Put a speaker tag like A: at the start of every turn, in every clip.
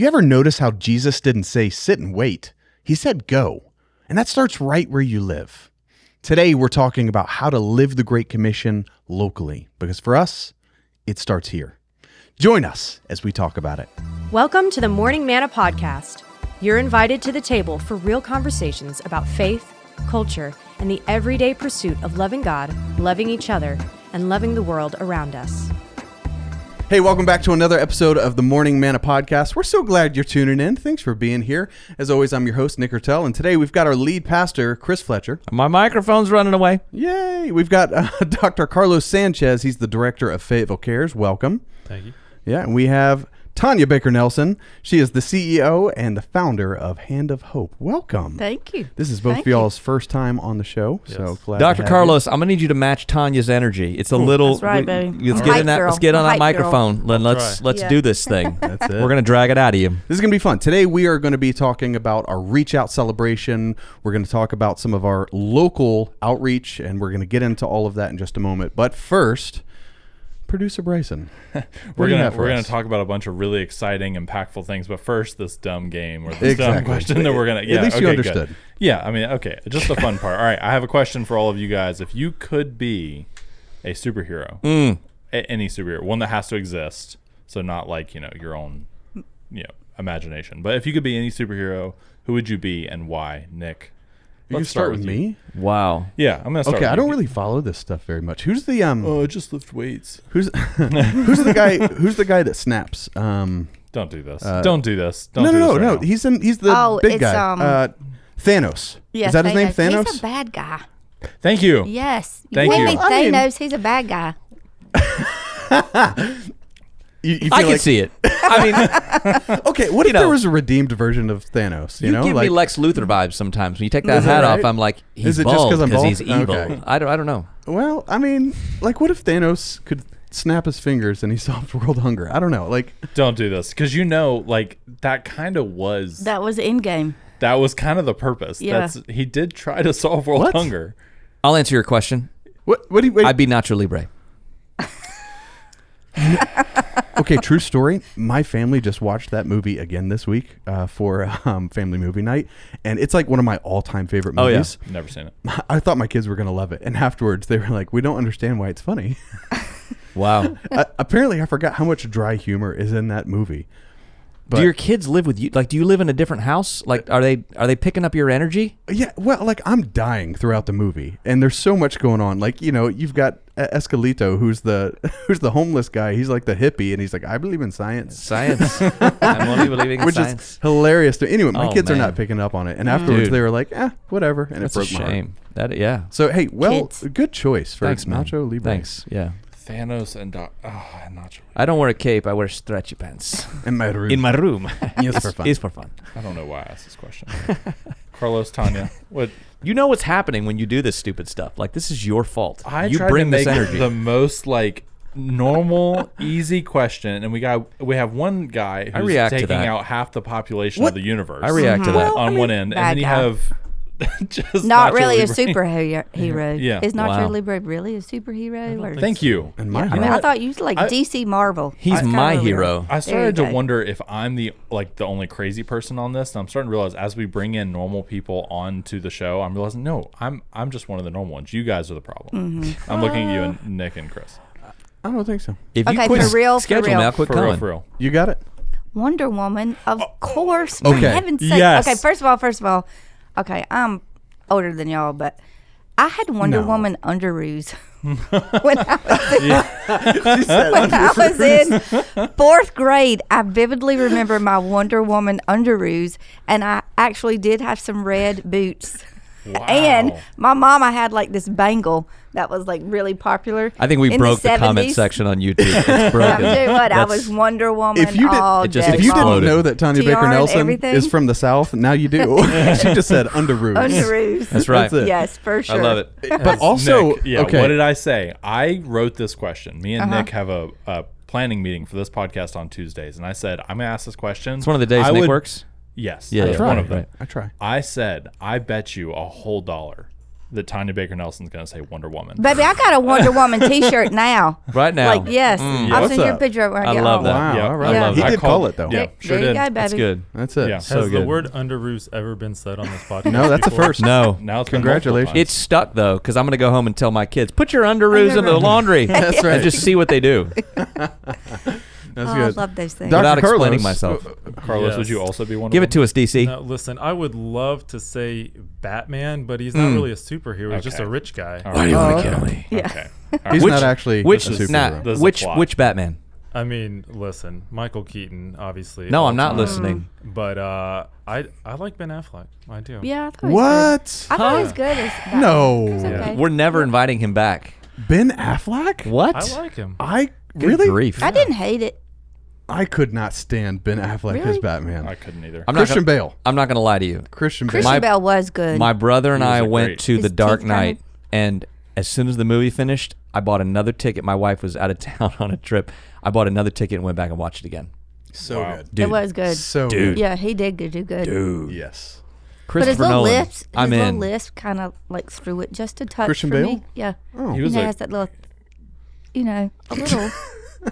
A: You ever notice how Jesus didn't say sit and wait? He said go. And that starts right where you live. Today, we're talking about how to live the Great Commission locally, because for us, it starts here. Join us as we talk about it.
B: Welcome to the Morning Manna Podcast. You're invited to the table for real conversations about faith, culture, and the everyday pursuit of loving God, loving each other, and loving the world around us.
A: Hey, welcome back to another episode of the Morning Manna Podcast. We're so glad you're tuning in. Thanks for being here. As always, I'm your host, Nick Ertel, and today we've got our lead pastor, Chris Fletcher.
C: My microphone's running away.
A: Yay! We've got Dr. Carlos Sanchez. He's the director of Fayetteville Cares. Welcome.
D: Thank you.
A: Yeah, and we have Tonya Baker-Nelson. She is the CEO and the founder of Hand of Hope. Welcome.
E: Thank you.
A: This is both of y'all's first time on the show, so glad to
C: Dr.
A: have
C: Carlos, I'm going to need you to match Tanya's energy. It's a little...
E: That's right, baby.
C: Let's
E: I'm
C: get
E: a
C: in that,
E: hype
C: let's get on
E: girl.
C: that
E: I'm a hype girl.
C: microphone. Let's
E: Yeah.
C: do this thing.
A: That's it.
C: We're going to drag it out of you.
A: This is going to be fun. Today we are going to be talking about our Reach Out celebration. We're going to talk about some of our local outreach, and we're going to get into all of that in just a moment. But first, Producer Bryson,
D: we're gonna talk about a bunch of really exciting, impactful things. But first, this dumb game or this dumb question that we're gonna. Yeah,
A: at least
D: okay,
A: you understood.
D: Good. Yeah, I mean, okay, just the fun part. All right, I have a question for all of you guys. If you could be a superhero, any superhero, one that has to exist, so not like your own, imagination. But if you could be any superhero, who would you be and why? Nick,
A: Let's start with me.
C: Wow.
D: Yeah, I'm gonna start.
A: Okay,
D: with
A: I don't
D: you.
A: really follow this stuff very much. Who's the
D: I just lift weights.
A: who's the guy? Who's the guy that snaps?
D: Don't do this. Don't do this. Don't
A: No.
D: do this right now.
A: He's the big
E: it's,
A: guy. Thanos.
E: Yeah,
A: Is that his name? Thanos.
E: He's a bad guy.
D: Thank you.
E: Yes.
D: Thank
E: Call
D: you.
E: me
A: I mean-
E: Thanos. He's a bad guy.
A: You feel
C: I can
A: like,
C: see it. I mean,
A: Okay, what if there was a redeemed version of Thanos?
C: you give me Lex Luthor vibes sometimes. When you take that
A: Is that
C: hat
A: right?
C: off, I'm like, he's
A: Is it just
C: bald
A: 'cause I'm
C: because
A: bald?
C: he's evil.
A: Okay.
C: I don't know.
A: Well, I mean, like, what if Thanos could snap his fingers and he solved world hunger? I don't know. Like,
D: Don't do this because that kind of was
E: That was Endgame.
D: that was kind of the purpose.
E: Yeah.
D: He did try to solve world
A: What?
D: hunger.
C: I'll answer your question.
A: what do you wait?
C: I'd be Nacho Libre.
A: Okay, true story. My family just watched that movie again this week for family movie night, and it's like one of my all-time favorite
C: Oh, yeah.
A: movies.
D: Never seen it.
A: I thought my kids were going to love it, and afterwards they were like, "We don't understand why it's funny."
C: Wow.
A: Apparently, I forgot how much dry humor is in that movie. But,
C: Do your kids live with you? Like, do you live in a different house? Like, are they picking up your energy?
A: yeah, well, like I'm dying throughout the movie, and there's so much going on. Like, you've got Escalito, who's the homeless guy. He's like the hippie, and he's like, "I believe in science."
C: Science. I'm only believing in
A: Which
C: science.
A: is hilarious. Anyway, my
C: Oh,
A: kids are
C: man.
A: not picking up on it, and afterwards
C: Dude.
A: they were like, whatever, and
C: That's
A: it
C: a
A: broke my heart.
C: shame. Yeah.
A: So hey, well,
E: Kids.
A: good choice for
C: Thanks, man.
A: Nacho Libre.
C: Thanks. Yeah.
D: Thanos and Nacho.
C: I don't wear a cape. I wear stretchy pants.
A: In my room.
C: In my room.
A: Yes, for fun.
C: It's for fun.
D: I don't know why I asked this question. Carlos, Tonya, what?
C: You know what's happening when you do this stupid stuff. Like, this is your fault.
D: I
C: you
D: tried
C: bring
D: to
C: this
D: make
C: energy.
D: the most normal, easy question, and we have one guy who's
C: react to
D: taking
C: that.
D: out half the population
A: What?
D: of the universe.
C: I react to that.
D: on one end, and
E: bad
D: then you
E: guy.
D: have just
E: Not
D: Nacho
E: really a
D: Libre.
E: superhero.
D: Yeah.
E: Is Nacho
C: Wow.
E: Libre really a superhero? Or
D: Thank you.
A: And my
E: I mean,
A: heart.
E: I thought you like DC Marvel.
C: He's
E: That's
C: my
E: kinda
C: hero.
E: weird.
D: I
E: There you
D: started to
E: go.
D: wonder if I'm the only crazy person on this, and I'm starting to realize as we bring in normal people onto the show, I'm realizing no, I'm just one of the normal ones. You guys are the problem.
E: Mm-hmm.
D: I'm looking at you and Nick and Chris.
A: I don't think so.
C: If you
E: Okay,
C: quit
E: for real, for
C: schedule
E: real.
C: me, I'll quit
D: For
C: coming.
D: real.
A: You got it.
E: Wonder Woman, of course.
A: Okay.
E: For heaven's sake.
D: Yes.
E: Okay, first of all, okay, I'm older than y'all, but I had Wonder
A: No.
E: Woman underoos when I was in fourth grade. I vividly remember my Wonder Woman underoos, and I actually did have some red boots.
D: Wow.
E: And my mama had like this bangle that was like really popular.
C: I think we
E: in
C: broke the comment
E: 70s.
C: section on YouTube. It's
E: I'm
C: broken.
E: telling you what, I
C: That's-
E: was Wonder Woman
A: If you did-
E: all
C: It just
E: day
A: If you
E: long.
A: didn't know that Tonya
E: Tiara
A: Baker
E: and
A: Nelson
E: everything.
A: is from the South, now you do. She just said underoos.
E: Underoos.
C: That's right.
A: That's it.
E: Yes, for sure.
C: I love it.
A: But also,
D: Nick, yeah,
A: okay.
D: what did I say? I wrote this question. Me and
E: Uh-huh.
D: Nick have a planning meeting for this podcast on Tuesdays, and I said I'm gonna ask this question.
C: It's one of the days
D: I
C: Nick
D: would-
C: works.
D: Yes,
C: Yeah,
D: that's
C: yeah.
D: one
C: Right,
D: of them.
C: right.
A: I try.
D: I said I bet you a whole $1 that Tonya Baker Nelson's going to say Wonder Woman.
E: Baby, I got a Wonder Woman T-shirt now.
C: Right now.
E: Like, yes. I'll
A: what's
E: send you a
A: up?
E: picture of it when I
C: I
E: get
C: love
E: home.
C: that.
A: Wow,
D: Yeah,
A: all right.
E: I love
A: He
D: that.
A: did call it, though.
D: Yeah, sure
E: there you
D: did.
E: go, baby.
C: That's good.
A: That's it.
D: Yeah.
C: So
F: Has
C: good.
F: the word underoos ever been said on this podcast?
A: No, that's a
F: before?
A: first.
C: No.
D: Now it's been
A: Congratulations.
D: multiple
C: It's stuck, though, because I'm going to go home and tell my kids, put your underoos in the laundry.
A: That's right.
C: And just see what they do
A: That's
E: Oh,
A: good.
E: I love those things.
A: Dr.
C: without explaining
A: Carlos,
C: myself.
D: Carlos,
F: Yes.
D: would you also be Wonder
C: Give
D: Woman?
C: it to us, DC.
F: Now, listen, I would love to say Batman, but he's not really a superhero. He's just
D: Okay.
F: a rich guy.
D: All right.
C: wanna kill me?
E: Yeah.
D: Okay. All right.
A: He's
C: Which-
A: not actually
C: Which
A: a superhero.
C: nah,
D: This is a
C: which
D: plot.
C: which Batman?
F: I mean, listen, Michael Keaton, obviously.
C: No,
F: all
C: I'm not
F: time.
C: listening.
F: But I like Ben Affleck. I do.
E: Yeah, I thought he was good.
A: What?
E: I thought he was good as Batman.
A: No.
E: He was okay.
C: We're never inviting him back.
A: Ben Affleck?
C: What?
F: I like him.
A: I
C: Good
A: really?
C: grief.
E: I didn't hate it.
A: I could not stand Ben Affleck as
E: Really?
A: Batman.
D: I couldn't either.
C: I'm not
A: Christian
C: gonna,
A: Bale.
C: I'm not going to lie to you.
A: Christian Bale.
E: Christian Bale was good.
C: My brother and
D: He was
C: I
D: a
C: went
D: great-
C: to
E: His
C: The Dark
E: teeth
C: Knight,
E: kinda-
C: and as soon as the movie finished, I bought another ticket. My wife was out of town on a trip. I bought another ticket and went back and watched it again.
A: So
D: Wow.
A: good.
C: Dude,
E: it was good.
A: So
C: Dude.
A: good.
E: Yeah, he did do good.
C: dude.
A: Yes.
E: But his
C: Christopher
E: little
C: Nolan.
E: lips,
C: I'm
E: his little
C: in.
E: lips kind of like threw it just a touch
A: Christian
E: for
A: Bale?
E: me. Yeah.
A: Oh.
D: He was
E: He
D: a,
E: has that little, a little.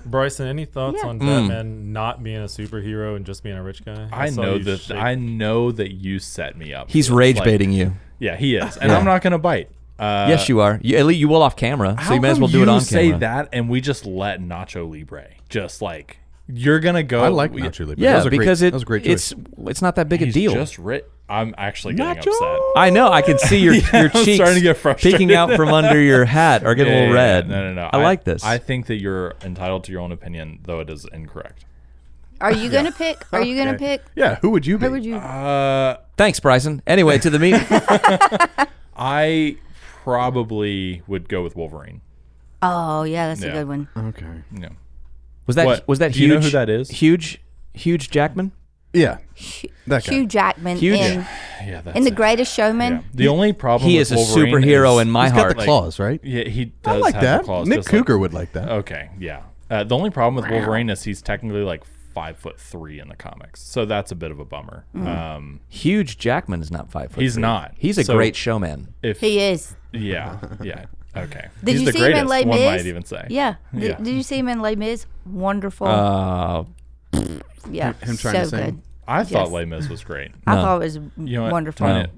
F: Bryson, any thoughts
E: Yeah.
F: on Batman not being a superhero and just being a rich guy?
D: I
F: saw
D: know
F: you
D: that.
F: shake.
D: I know that you set me up.
C: He's
D: for this.
C: rage
D: Like,
C: baiting you.
D: Yeah, he is, and
C: Yeah.
D: I'm not gonna bite.
C: Yes, you are. At least you will off camera, so
D: How
C: you may as
D: come
C: well do it
D: you
C: on
D: say
C: camera.
D: that, and we just let Nacho Libre just like you're gonna go.
A: I like Nacho Libre. That
C: Yeah,
A: was a
C: because
A: great, that was a great choice.
C: it's not that big a
D: He's
C: deal.
D: just I'm actually getting
A: Nacho!
D: upset.
C: I know. I can see your
D: I'm
C: cheeks
D: starting to get frustrated.
C: peeking out from under your hat or getting a little
D: Yeah,
C: red.
D: No.
C: I like this.
D: I think that you're entitled to your own opinion, though it is incorrect.
E: Are you gonna pick? Are you gonna
A: Okay.
E: pick?
A: Yeah, who would you be?
E: Who would you?
C: Thanks, Bryson. Anyway, to the meeting.
D: I probably would go with Wolverine.
E: Oh yeah, that's
D: Yeah.
E: a good one.
A: Okay.
D: Yeah.
C: Was that
D: What?
C: was that
D: Do
C: huge?
D: you know who that is?
C: Huge Jackman?
A: Yeah. That guy.
E: Hugh Jackman
C: Huge?
E: in
D: Yeah. That's
E: in The
D: it.
E: Greatest Showman.
D: Yeah. The only problem
C: He
D: with
C: is a
D: Wolverine
C: superhero
D: is,
C: in my
A: He's got
C: heart.
A: the claws, right?
D: Yeah, he
A: I
D: does
A: like
D: have
A: that.
D: the claws.
A: Nick
D: just like-
A: Cougar would like that.
D: Okay, yeah. The only problem with Wolverine is he's technically like 5'3" in the comics, so that's a bit of a bummer.
C: Huge Jackman is not 5 foot.
D: He's
C: 3.
D: not.
C: He's a
D: So-
C: great showman.
D: If
E: He is.
D: yeah, okay.
E: Did
D: he's
E: you
D: the
E: see him in
D: greatest,
E: Les
D: one
E: Mis?
D: might even say.
E: Yeah.
D: Yeah.
E: Did you see him in Les Mis? Wonderful. Yeah.
A: him trying
E: so
A: to sing.
E: good.
D: I thought
E: Yes.
D: Les Mis was great.
E: I
C: No.
E: thought it was
D: You know what?
E: wonderful.
D: Tanya,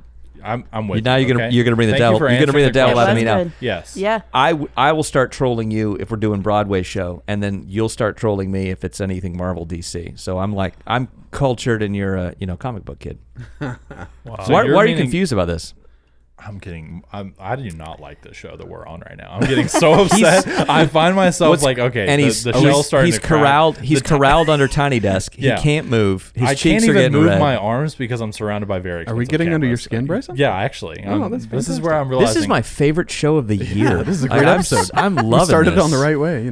D: I'm with
C: Now
D: you.
C: you're gonna
D: okay?
C: you're gonna bring the
D: Thank you
C: devil.
D: for
C: You're gonna bring the
D: answering
C: devil out of me
E: That's
C: now.
E: good.
D: Yes.
E: Yeah.
C: I will start trolling you if we're doing Broadway show, and then you'll start trolling me if it's anything Marvel DC. So I'm cultured, and you're a comic book kid.
F: Wow.
D: So
C: why
D: you're
C: are you
D: meaning-
C: confused about this?
D: I'm getting. I do not like the show that we're on right now. I'm getting so upset. I find myself like, okay,
C: and
D: the shell's starting
C: he's
D: to crack.
C: corralled. He's
D: The
C: corralled under tiny desk.
D: Yeah.
C: He can't move. His
D: I
C: cheeks
D: can't
C: are
D: even
C: getting
D: move
C: red.
D: my arms because I'm surrounded by very.
A: Are we
D: expensive
A: getting under your
D: cameras.
A: skin, Bryson?
D: Yeah, actually.
A: Oh, that's
D: this is where I'm
C: This
D: realizing.
C: is my favorite show of the year.
A: Yeah, this is a
C: Like,
A: great
C: I'm
A: episode.
C: I'm
A: We
C: loving
A: started
C: this.
A: on the right way,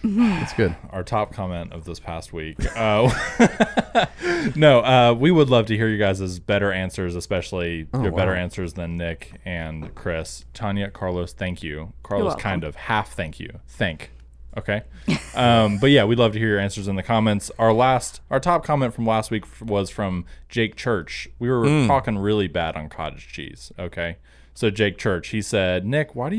A: That's good.
D: our top comment of this past week. No, we would love to hear you guys' better answers, especially your better
A: wow.
D: answers than Nick and Chris. Tanya, Carlos, thank you. Carlos,
E: welcome.
D: kind of half thank you. Okay. But yeah, we'd love to hear your answers in the comments. Our top comment from last week was from Jake Church. We were talking really bad on cottage cheese. Okay. So Jake Church, he said, Nick, why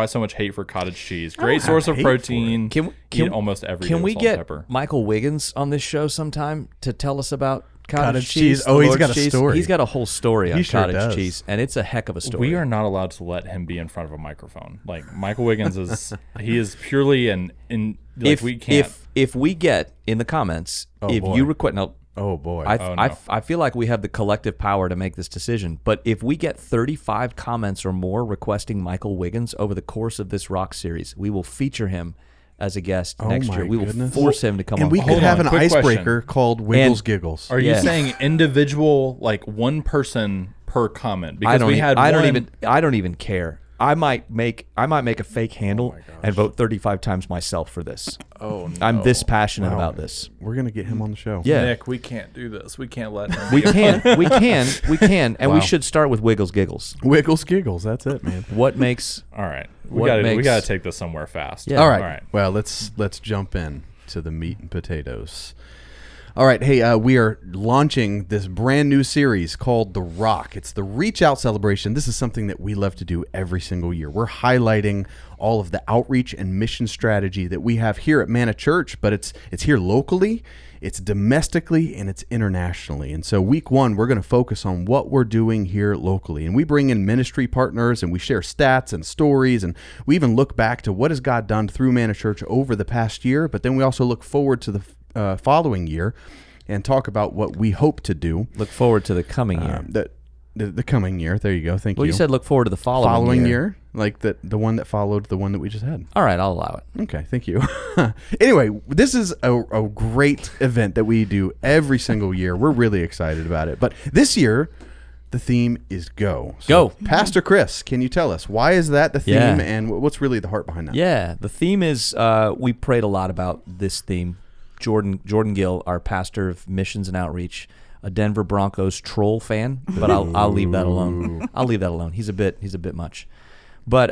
D: so much hate for cottage cheese? Great source of
A: hate for it.
D: protein. Eat almost every day
C: Can we
D: with salt and
C: get
D: pepper.
C: Michael Wiggins on this show sometime to tell us about cottage
A: Cottage
C: cheese?
A: cheese. Oh,
C: the
A: he's
C: Lord's
A: got a
C: cheese?
A: story.
C: He's got a whole story on
A: He sure
C: cottage
A: does.
C: cheese, and it's a heck of a story.
D: We are not allowed to let him be in front of a microphone. Like Michael Wiggins is purely
C: if
D: we can't.
C: if we get in the comments, if
A: boy.
C: you request now.
A: Oh boy.
C: I feel like we have the collective power to make this decision. But if we get 35 comments or more requesting Michael Wiggins over the course of this rock series, we will feature him as a guest next
A: my
C: year. We will
A: goodness.
C: force him to come on.
A: and we
C: the
A: could
C: show.
A: have
D: on,
A: an
D: quick
A: icebreaker called Wiggles Giggles.
D: Are you
C: Yeah.
D: saying individual, like one person per comment? Because
C: I don't.
D: we had
C: I
D: one,
C: don't even care. I might make a fake handle and vote 35 times myself for this.
D: Oh no.
C: I'm this passionate about this.
A: We're gonna get him on the show.
C: Yeah.
D: Nick, we can't do this. We can't let him.
C: We can, and we
A: Wow.
C: should start with Wiggles Giggles.
A: Wiggles Giggles. That's it, man.
C: What makes
D: All right. We
C: What
D: got
C: makes-
D: to take this somewhere fast.
C: Yeah.
A: All right.
D: All right.
A: Well, let's jump in to the meat and potatoes. All right. Hey, we are launching this brand new series called The Rock. It's the Reach Out celebration. This is something that we love to do every single year. We're highlighting all of the outreach and mission strategy that we have here at Manna Church, but it's here locally, it's domestically, and it's internationally. And so week one, we're going to focus on what we're doing here locally. And we bring in ministry partners and we share stats and stories. And we even look back to what has God done through Manna Church over the past year. But then we also look forward to the following year and talk about what we hope to do.
C: Look forward to the coming year.
A: The coming year. There you go. Thank you.
C: Well, you said look forward to the following
A: year. Like the one that followed the one that we just had.
C: All right, I'll allow it.
A: Okay, thank you. Anyway, this is a great event that we do every single year. We're really excited about it. But this year, the theme is go. So,
C: Go.
A: Pastor Chris, can you tell us why is that the theme
C: Yeah.
A: and what's really the heart behind that?
C: Yeah, the theme is we prayed a lot about this theme. Jordan Gill, our pastor of missions and outreach, a Denver Broncos troll fan, but I'll leave that alone. I'll leave that alone. He's a bit much. But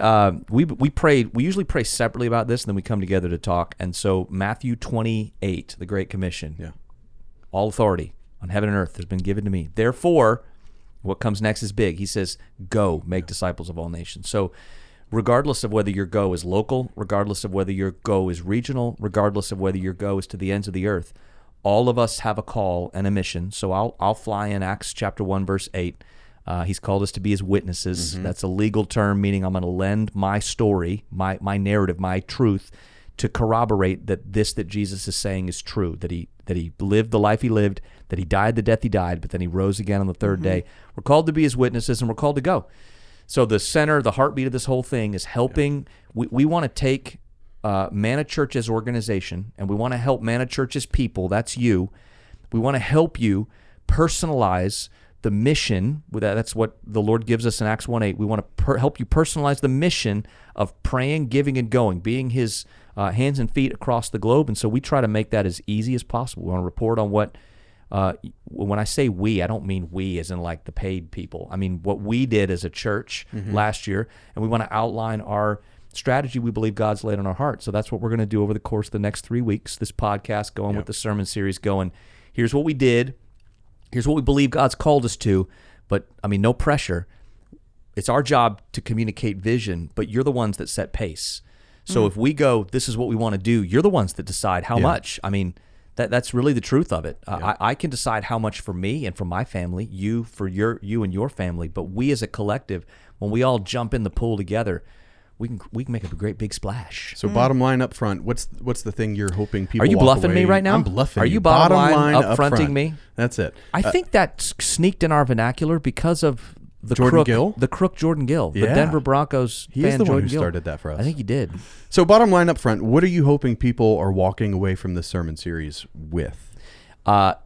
C: we prayed. We usually pray separately about this, and then we come together to talk. And so Matthew 28, the Great Commission, all authority on heaven and earth has been given to me. Therefore, what comes next is big. He says, "Go, make disciples of all nations." So, regardless of whether your go is local, regardless of whether your go is regional, regardless of whether your go is to the ends of the earth, all of us have a call and a mission. So I'll fly in Acts chapter 1, verse 8. He's called us to be his witnesses. Mm-hmm. That's a legal term, meaning I'm going to lend my story, my narrative, my truth, to corroborate that Jesus is saying is true, that he lived the life he lived, that he died the death he died, but then he rose again on the third day. We're called to be his witnesses, and we're called to go. So the center, the heartbeat of this whole thing is helping. We want to take Manna Church's organization, and we want to help Manna Church's people. That's you. We want to help you personalize the mission. That's what the Lord gives us in Acts 1:8. We want to help you personalize the mission of praying, giving, and going, being his hands and feet across the globe. And so we try to make that as easy as possible. We want to report on what, when I say we, I don't mean we as in like the paid people. I mean what we did as a church last year, and we want to outline our strategy we believe God's laid on our heart. So that's what we're going to do over the course of the next 3 weeks, this podcast going with the sermon series going, here's what we did, here's what we believe God's called us to, but I mean, no pressure. It's our job to communicate vision, but you're the ones that set pace. So if we go, this is what we want to do, you're the ones that decide how much. I mean, that's really the truth of it. I can decide how much for me and for my family, you and your family, but we as a collective, when we all jump in the pool together, we can make a great big splash.
A: So bottom line up front, what's the thing you're hoping people
C: Are you
A: walk
C: bluffing
A: away?
C: me right now?
A: I'm bluffing.
C: Are you bottom line up fronting me?
A: That's it.
C: I think that sneaked in our vernacular because of the
A: Jordan Gill?
C: The crook Jordan Gill, the
A: Yeah.
C: Denver Broncos
A: He
C: fan
A: is the one
C: Jordan
A: who
C: Gill.
A: started that for us.
C: I think he did.
A: So bottom line up front, what are you hoping people are walking away from this sermon series with?
C: That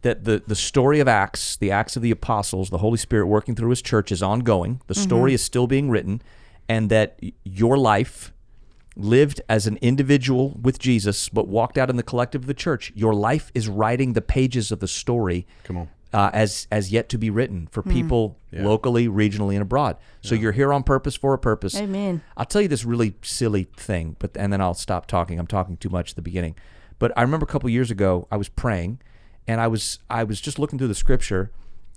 C: the story of Acts, the Acts of the Apostles, the Holy Spirit working through his church is ongoing. The story is still being written, and that your life lived as an individual with Jesus, but walked out in the collective of the church, your life is writing the pages of the story.
A: Come on.
C: As yet to be written for people locally, regionally, and abroad. So you're here on purpose for a purpose.
E: Amen.
C: I'll tell you this really silly thing, and then I'll stop talking. I'm talking too much at the beginning. But I remember a couple years ago, I was praying, and I was just looking through the scripture,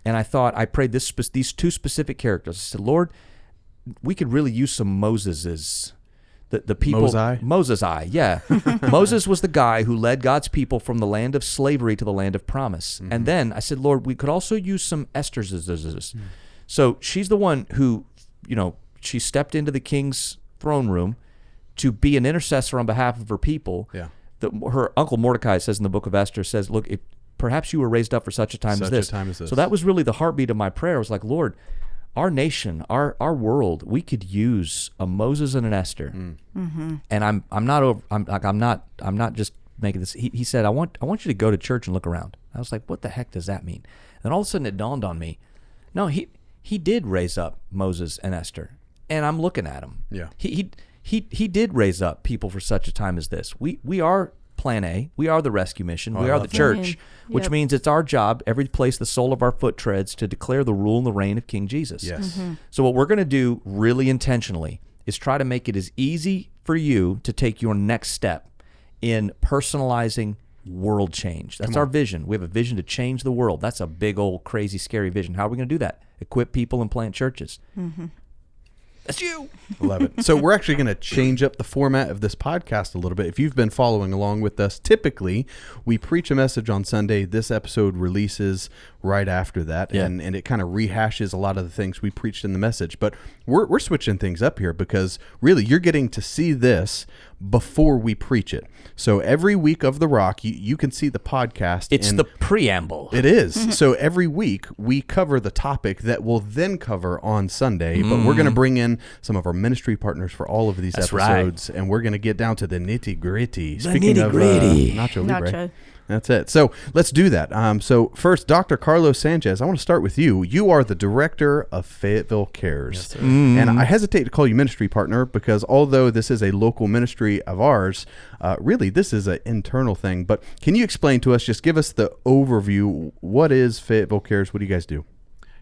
C: and I thought, I prayed these two specific characters. I said, Lord, we could really use some Moseses. The people, Moses, yeah. Moses was the guy who led God's people from the land of slavery to the land of promise. And then I said, Lord, we could also use some Esther's. So she's the one who, she stepped into the king's throne room to be an intercessor on behalf of her people. Yeah. Her uncle Mordecai says in the book of Esther, says, look, perhaps you were raised up for such a time as this. So that was really the heartbeat of my prayer. I was like, Lord, our nation, our world, we could use a Moses and an Esther. And I'm not just making this. He said, I want you to go to church and look around. I was like, what the heck does that mean? And all of a sudden it dawned on me. No, he did raise up Moses and Esther, and I'm looking at him. Yeah. He did raise up people for such a time as this. We are Plan A. We are the rescue mission. We are the church, which means it's our job, every place the sole of our foot treads, to declare the rule and the reign of King Jesus. Yes. So what we're going to do really intentionally is try to make it as easy for you to take your next step in personalizing world change. That's our vision. We have a vision to change the world. That's a big old crazy scary vision. How are we going to do that? Equip people and plant churches. That's you.
A: Love it. So we're actually going to change up the format of this podcast a little bit. If you've been following along with us, typically we preach a message on Sunday. This episode releases right after that, and it kind of rehashes a lot of the things we preached in the message. But we're switching things up here because really you're getting to see this before we preach it. So every week of The Rock, you can see the podcast.
C: It's the preamble.
A: It is. So every week we cover the topic that we'll then cover on Sunday, but we're going to bring in some of our ministry partners for all of these episodes, and we're going to get down to the nitty-gritty. Speaking of Nacho Libre.
E: Nacho.
A: That's it. So let's do that. So first, Dr. Carlos Sanchez, I want to start with you. You are the director of Fayetteville Cares.
F: Yes, sir.
A: And I hesitate to call you ministry partner because although this is a local ministry of ours, really this is an internal thing. But can you explain to us, just give us the overview. What is Fayetteville Cares? What do you guys do?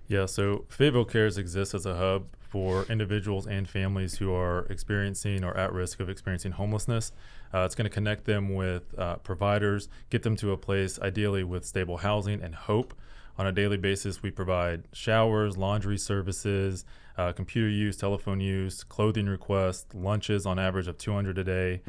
F: Yeah, so Fayetteville Cares exists as a hub for individuals and families who are experiencing or at risk of experiencing homelessness. It's going to connect them with providers, get them to a place ideally with stable housing and hope. On a daily basis, we provide showers, laundry services, computer use, telephone use, clothing requests, lunches on average of 200 a day.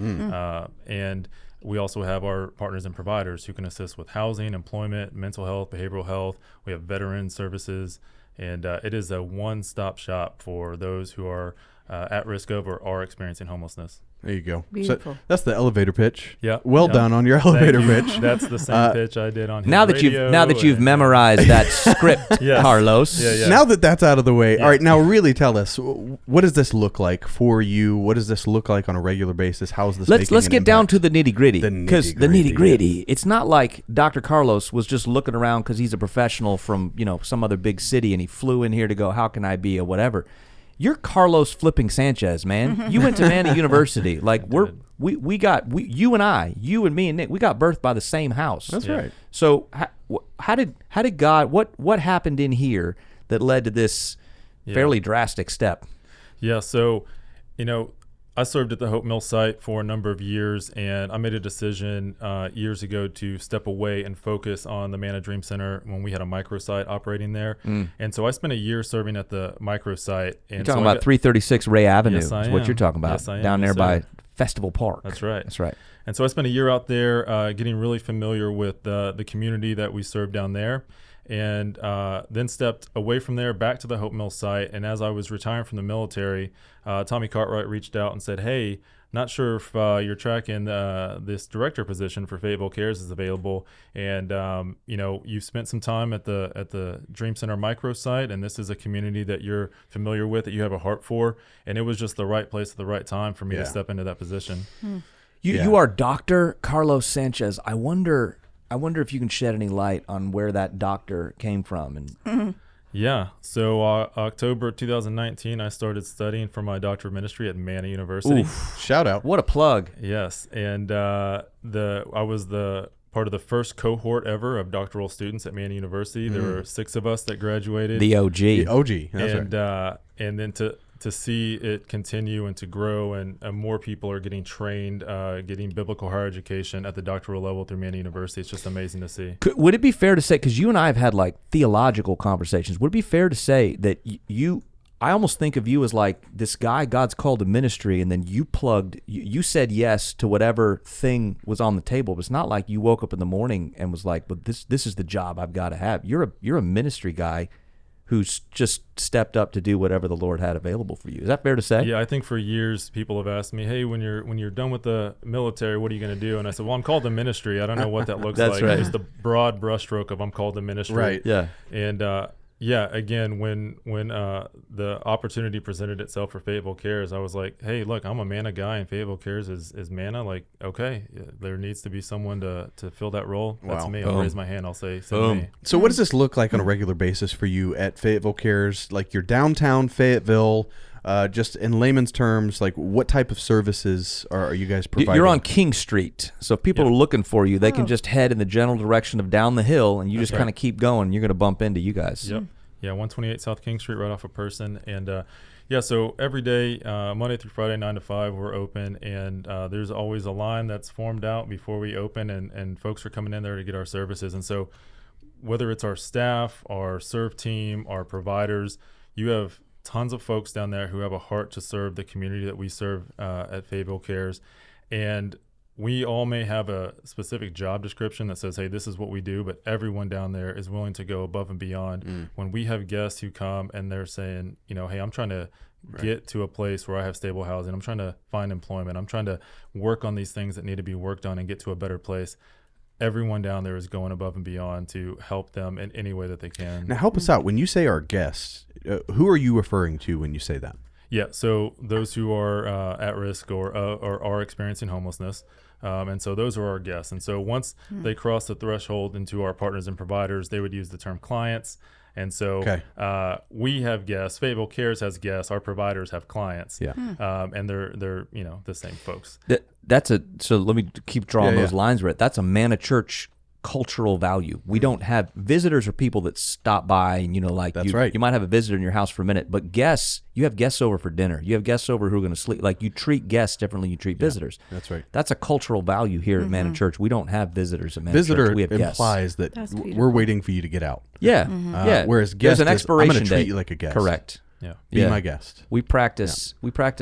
F: And we also have our partners and providers who can assist with housing, employment, mental health, behavioral health. We have veteran services. And it is a one-stop shop for those who are at risk of or are experiencing homelessness.
A: There you go.
E: Beautiful.
A: So that's the elevator pitch.
F: Yeah.
A: Well
F: Yeah.
A: done on your elevator
F: Thank you.
A: pitch.
F: That's the same pitch I did on his
C: Now that you've
F: and-
C: memorized that script,
F: Yes.
C: Carlos.
F: Yeah.
A: Now that that's out of the way, all right, now really tell us, what does this look like for you? What does this look like on a regular basis? How is this
C: Let's
A: making an
C: get down
A: impact?
C: to the nitty gritty. Because the nitty gritty,
A: yes.
C: it's not like Dr. Carlos was just looking around because he's a professional from some other big city and he flew in here to go, how can I be a whatever? You're Carlos flipping Sanchez, man. You went to Manna University. Like you and me and Nick, we got birthed by the same house.
A: That's right.
C: So how did God? What happened in here that led to this fairly drastic step?
F: Yeah, so, I served at the Hope Mill site for a number of years, and I made a decision years ago to step away and focus on the Manna Dream Center when we had a microsite operating there. And so I spent a year serving at the microsite. And
C: You're talking about 336 Ray Avenue
F: Yes, I
C: is what
F: am.
C: you're talking about.
F: Yes, I am.
C: Down there
F: Yes,
C: by
F: sir.
C: Festival Park.
F: That's right.
C: That's right.
F: And so I spent a year out there getting really familiar with the community that we served down there, and then stepped away from there back to the Hope Mill site. And as I was retiring from the military, Tommy Cartwright reached out and said, hey, not sure if you're tracking this director position for Fayetteville Cares is available. And, you've spent some time at the Dream Center microsite, and this is a community that you're familiar with, that you have a heart for. And it was just the right place at the right time for me to step into that position.
C: You are Dr. Carlos Sanchez. I wonder if you can shed any light on where that doctor came from. And
F: Yeah. So October 2019, I started studying for my doctor of ministry at Manna University.
A: Shout out.
C: what a plug.
F: Yes, and I was the part of the first cohort ever of doctoral students at Manna University. There were 6 of us that graduated.
C: The OG.
A: The OG. That's
F: and
A: right.
F: And then to see it continue and to grow, and more people are getting trained, getting biblical higher education at the doctoral level through Manna University. It's just amazing to see.
C: Would it be fair to say, because you and I have had like theological conversations, would it be fair to say that I almost think of you as like this guy God's called to ministry, and then you said yes to whatever thing was on the table. But it's not like you woke up in the morning and was like, but this is the job I've got to have. You're a ministry guy who's just stepped up to do whatever the Lord had available for you. Is that fair to say?
F: Yeah, I think for years people have asked me, hey, when you're done with the military, what are you going to do? And I said, well, I'm called to ministry. I don't know what that looks
C: That's
F: like.
C: right.
F: Just the broad brushstroke of I'm called to ministry.
A: Right.
C: Yeah.
F: And again, when the opportunity presented itself for Fayetteville Cares, I was like, hey, look, I'm a Manna guy, and Fayetteville Cares is Manna. Like, okay, there needs to be someone to fill that role. That's
A: Wow.
F: me. I'll
C: Boom.
F: raise my hand. I'll say, send me.
A: So what does this look like on a regular basis for you at Fayetteville Cares? Like your downtown Fayetteville, just in layman's terms, like what type of services are you guys providing?
C: You're on King Street, so if people are looking for you, they can just head in the general direction of down the hill, and you just kind of keep going. You're going to bump into you guys.
F: Yep. Yeah, 128 South King Street, right off of Person. And, Yeah, so every day, Monday through Friday, 9 to 5, we're open, and there's always a line that's formed out before we open, and folks are coming in there to get our services. And so whether it's our staff, our serve team, our providers, you have tons of folks down there who have a heart to serve the community that we serve at Fayetteville Cares. And we all may have a specific job description that says, hey, this is what we do, but everyone down there is willing to go above and beyond. When we have guests who come and they're saying, hey, I'm trying to get to a place where I have stable housing. I'm trying to find employment. I'm trying to work on these things that need to be worked on and get to a better place. Everyone down there is going above and beyond to help them in any way that they can.
A: Now, help us out. When you say our guests, who are you referring to when you say that?
F: Yeah, so those who are at risk or are experiencing homelessness, and so those are our guests. And so once they cross the threshold into our partners and providers, they would use the term clients. And so we have guests. Fayetteville Cares has guests. Our providers have clients. Yeah, and they're the same folks.
C: So let me keep drawing those lines. Right, that's a Manna Church cultural value. We don't have visitors or people that stop by and
A: That's right.
C: You might have a visitor in your house for a minute, but guests, you have guests over for dinner. You have guests over who are going to sleep. Like, you treat guests differently than you treat visitors.
A: That's right.
C: That's a cultural value here at Manna Church. We don't have visitors at Manna Church. We have guests.
A: Implies that we're waiting for you to get out.
C: Yeah. Yeah.
A: Whereas guest
C: There's an expiration
A: I'm going to treat
C: date.
A: you like a guest.
C: Correct.
F: Yeah.
A: Be my guest.
C: We practice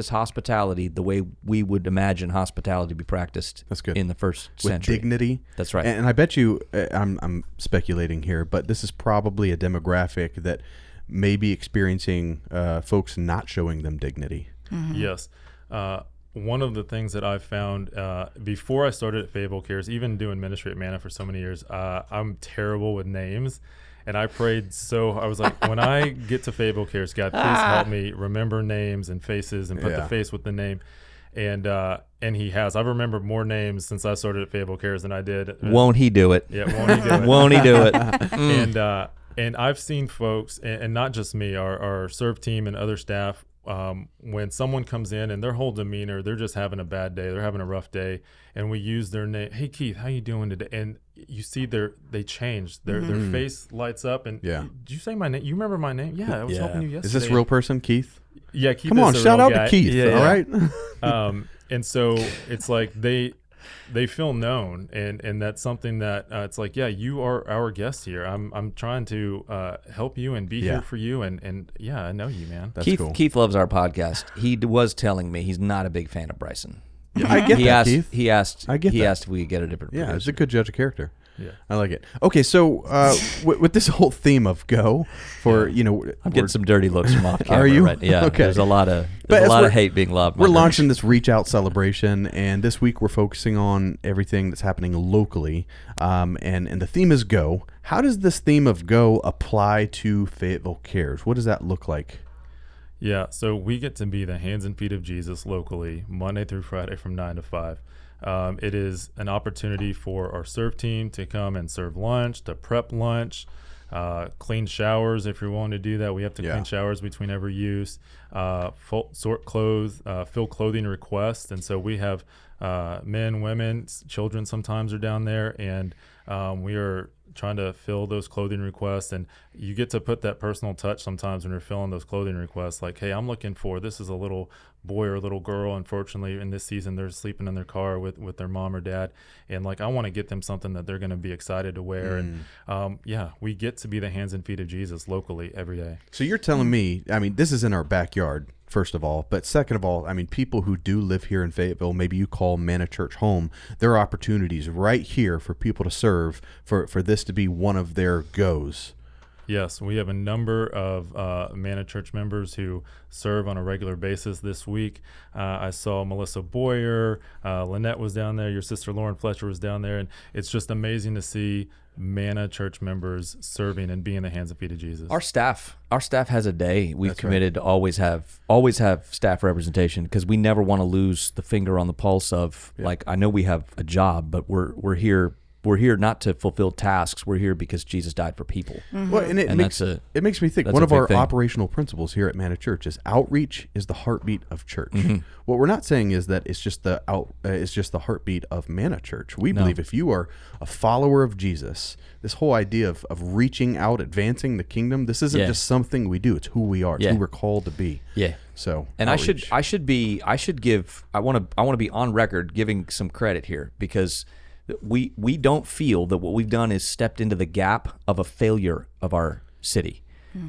C: hospitality the way we would imagine hospitality to be practiced.
A: That's good.
C: In the first
A: With
C: century.
A: dignity.
C: That's right.
A: And I bet you, I'm speculating here, but this is probably a demographic that may be experiencing folks not showing them dignity.
F: Yes. One of the things that I've found before I started at Fayetteville Cares, even doing ministry at Manna for so many years, I'm terrible with names. And I prayed I was like, when I get to Fayetteville Cares, God, please help me remember names and faces and put the face with the name. And he has. I've remembered more names since I started at Fayetteville Cares than I did.
C: Won't he do it?
F: Yeah, won't he do it?
C: Won't he do it?
F: And I've seen folks, and not just me, our serve team and other staff, when someone comes in and their whole demeanor, they're just having a bad day, they're having a rough day, and we use their name. Hey, Keith, how you doing today? And you see they change. Their face lights up. And did you say my name? You remember my name? Yeah, I was helping you yesterday.
A: Is this a real person, Keith?
F: Yeah, Keith.
A: Come on, shout out to Keith.
F: Yeah,
A: all right.
F: And so it's like they feel known, and that's something that it's like, you are our guest here. I'm trying to help you and be here for you, and I know you, man.
A: That's cool.
C: Keith loves our podcast. He was telling me he's not a big fan of Bryson.
A: I get that, Keith.
C: He asked
A: that.
C: if we could get a different producer.
A: Yeah, it's a good judge of character.
F: Yeah,
A: I like it. Okay, so with this whole theme of go for
C: I'm getting some dirty looks from off camera.
A: Are you?
C: Right? Yeah.
A: Okay.
C: There's a lot of hate being lobbed.
A: We're launching this Reach Out celebration, and this week we're focusing on everything that's happening locally. And the theme is go. How does this theme of go apply to Fayetteville Cares? What does that look like?
F: Yeah, so we get to be the hands and feet of Jesus locally, Monday through Friday from 9 to 5. It is an opportunity for our serve team to come and serve lunch, to prep lunch, clean showers if you're willing to do that. We have to clean showers between every use, sort clothes, fill clothing requests. And so we have men, women, children sometimes are down there, and we are trying to fill those clothing requests. And you get to put that personal touch sometimes when you're filling those clothing requests, like, hey, I'm looking for, this is a little boy or a little girl, unfortunately in this season they're sleeping in their car with their mom or dad, and like, I want to get them something that they're going to be excited to wear. And we get to be the hands and feet of Jesus locally every day.
A: So you're telling me, this is in our backyard, first of all, but second of all, people who do live here in Fayetteville, maybe you call Manna Church home, there are opportunities right here for people to serve, for this to be one of their goes.
F: Yes, we have a number of Manna Church members who serve on a regular basis this week. I saw Melissa Boyer, Lynette was down there, your sister Lauren Fletcher was down there, and it's just amazing to see Manna Church members serving and being the hands and feet of Jesus.
C: Our staff has a day. We've
A: That's
C: committed to always have staff representation, because we never want to lose the finger on the pulse of, like, I know we have a job, but we're here we're here not to fulfill tasks. We're here because Jesus died for people.
A: Well, and it makes me think
C: that's
A: one
C: a
A: of
C: big
A: our
C: thing.
A: operational principles here at Manna Church is outreach is the heartbeat of church. What we're not saying is that it's just the heartbeat of Manna Church. We believe if you are a follower of Jesus, this whole idea of reaching out, advancing the kingdom, this isn't just something we do. It's who we are. It's who we're called to be.
C: Yeah.
A: So,
C: and
A: outreach.
C: I want to be on record giving some credit here, because we don't feel that what we've done is stepped into the gap of a failure of our city.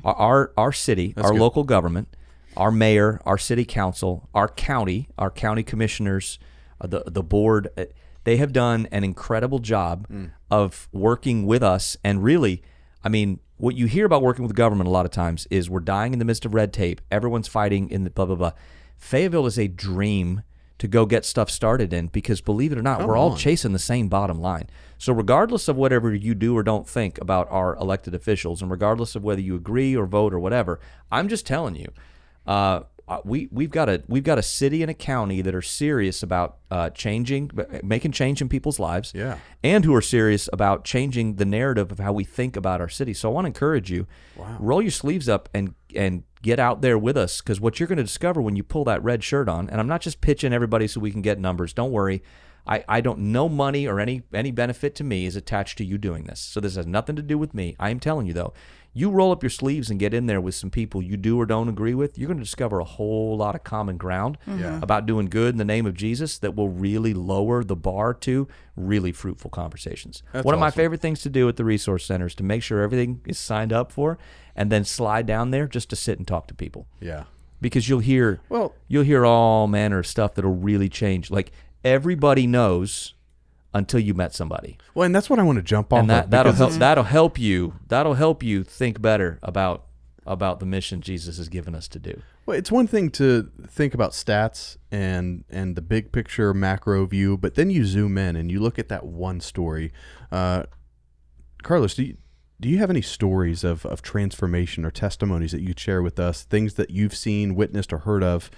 C: Our city, our local government, our mayor, our city council, our county commissioners, the board, they have done an incredible job of working with us. And really, I mean, what you hear about working with government a lot of times is we're dying in the midst of red tape. Everyone's fighting in the blah, blah, blah. Fayetteville is a dream to go get stuff started in, because believe it or not, we're all chasing the same bottom line. So regardless of whatever you do or don't think about our elected officials, and regardless of whether you agree or vote or whatever, I'm just telling you, we've got a city and a county that are serious about making change in people's lives, and who are serious about changing the narrative of how we think about our city. So I want to encourage you, roll your sleeves up and get out there with us, because what you're going to discover when you pull that red shirt on, and I'm not just pitching everybody so we can get numbers. Don't worry. I don't know money or any benefit to me is attached to you doing this. So this has nothing to do with me. I am telling you, though, you roll up your sleeves and get in there with some people you do or don't agree with, you're going to discover a whole lot of common ground about doing good in the name of Jesus that will really lower the bar to really fruitful conversations. One of my favorite things to do at the resource center is to make sure everything is signed up for, and then slide down there just to sit and talk to people. Yeah. Because you'll hear all manner of stuff that'll really change. Like, everybody knows until you met somebody.
A: Well, and that's what I want to jump off
C: and
A: of.
C: That'll help you think better about the mission Jesus has given us to do.
A: Well, it's one thing to think about stats and the big picture macro view, but then you zoom in and you look at that one story. Carlos, do you have any stories of transformation or testimonies that you'd share with us, things that you've seen, witnessed, or heard of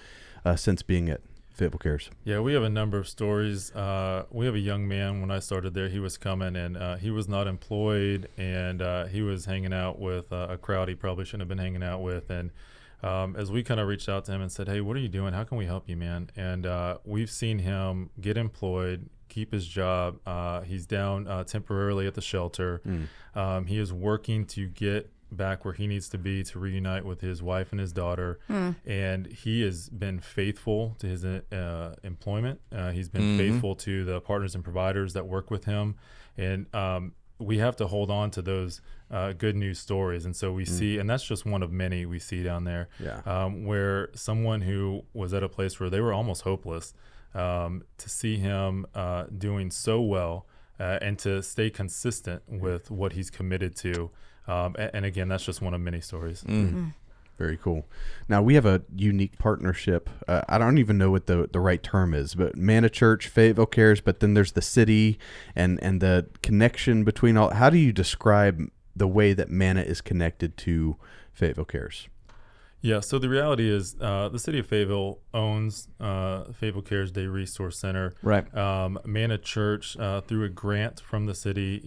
A: since being at Fayetteville Cares?
F: Yeah, we have a number of stories. We have a young man. When I started there, he was coming, and he was not employed, and he was hanging out with a crowd he probably shouldn't have been hanging out with. And as we kind of reached out to him and said, hey, what are you doing? How can we help you, man? And we've seen him get employed, keep his job. He's down temporarily at the shelter. He is working to get back where he needs to be to reunite with his wife and his daughter. And he has been faithful to his employment. He's been faithful to the partners and providers that work with him. And we have to hold on to those good news stories. And so we see, and that's just one of many we see down there, where someone who was at a place where they were almost hopeless, to see him doing so well and to stay consistent with what he's committed to. And again, that's just one of many stories.
A: Very cool. Now, we have a unique partnership. I don't even know what the right term is, but Manna Church, Fayetteville Cares, but then there's the city and the connection between all. How do you describe the way that Manna is connected to Fayetteville Cares?
F: Yeah, so the reality is the city of Fayetteville owns Fayetteville Cares Day Resource Center.
C: Right.
F: Manna Church, through a grant from the city,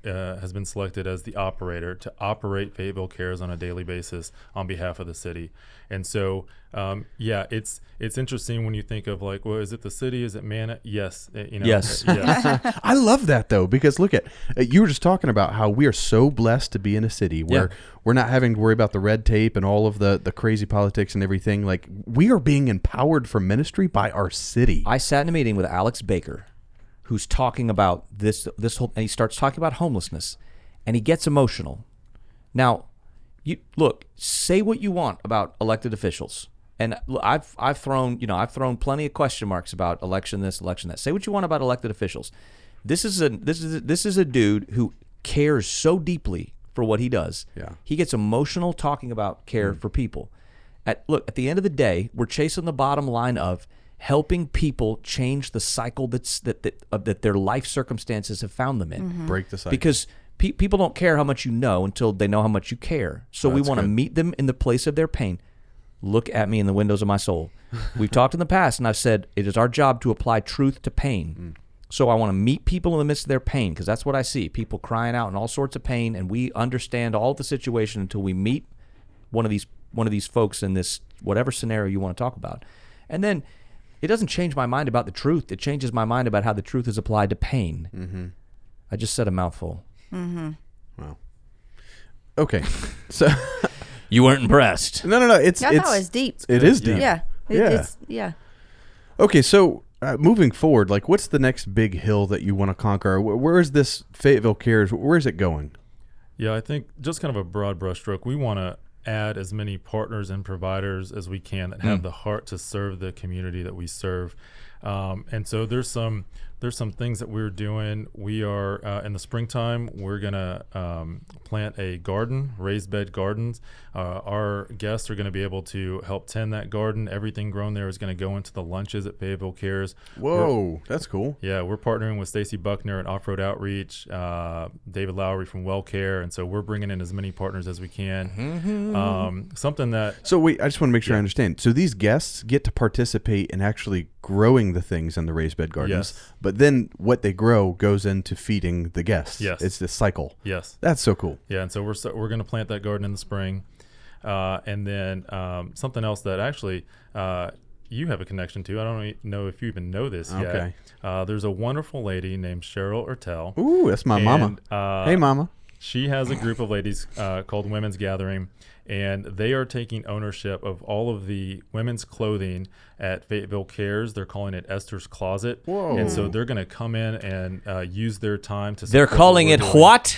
F: has been selected as the operator to operate Fayetteville Cares on a daily basis on behalf of the city. And so, it's interesting when you think of like, well, is it the city? Is it Manna? Yes.
C: Yes.
F: Yes.
A: I love that, though, because look at, you were just talking about how we are so blessed to be in a city where we're not having to worry about the red tape and all of the crazy politics and everything. Like, we are being empowered for ministry by our city.
C: I sat in a meeting with Alex Baker, who's talking about this whole, and he starts talking about homelessness, and he gets emotional. Now, you look, say what you want about elected officials, and I've thrown plenty of question marks about election this, election that. Say what you want about elected officials. This is a dude who cares so deeply for what he does. Yeah. He gets emotional talking about care for people. At the end of the day, we're chasing the bottom line of helping people change the cycle that their life circumstances have found them in.
A: Break the cycle.
C: Because people don't care how much you know until they know how much you care. So we want to meet them in the place of their pain. Look at me in the windows of my soul. We've talked in the past, and I've said it is our job to apply truth to pain. So I want to meet people in the midst of their pain, because that's what I see. People crying out in all sorts of pain, and we understand all the situation until we meet one of these folks in this whatever scenario you want to talk about. And then it doesn't change my mind about the truth. It changes my mind about how the truth is applied to pain.
A: Mm-hmm.
C: I just said a mouthful.
E: Mm-hmm.
A: Wow. Okay. So
C: you weren't impressed.
A: No.
E: I thought it was deep.
A: It is deep.
E: Yeah.
A: Yeah. Okay, so moving forward, like, what's the next big hill that you want to conquer? Where is this Fayetteville Cares? Where is it going?
F: Yeah, I think just kind of a broad brushstroke. We want to add as many partners and providers as we can that have the heart to serve the community that we serve. And so there's some things that we're doing. We are in the springtime, we're gonna plant a garden, raised bed gardens. Our guests are going to be able to help tend that garden. Everything grown there is going to go into the lunches at Fayetteville Cares.
A: Whoa, that's cool.
F: Yeah, we're partnering with Stacy Buckner at Off-Road Outreach, David Lowry from Well Care, and so we're bringing in as many partners as we can. Something that...
A: So wait, I just want to make sure I understand. So these guests get to participate in actually growing the things in the raised bed gardens, but then what they grow goes into feeding the guests.
F: Yes.
A: It's this cycle.
F: Yes.
A: That's so cool.
F: Yeah, and so we're going to plant that garden in the spring. And then something else that actually you have a connection to. I don't know if you even know this yet. There's a wonderful lady named Cheryl Ertel.
A: Ooh, that's my mama. Hey, mama.
F: She has a group of ladies called Women's Gathering, and they are taking ownership of all of the women's clothing at Fayetteville Cares. They're calling it Esther's Closet.
A: Whoa.
F: And so they're going to come in and use their time to...
C: They're calling it what?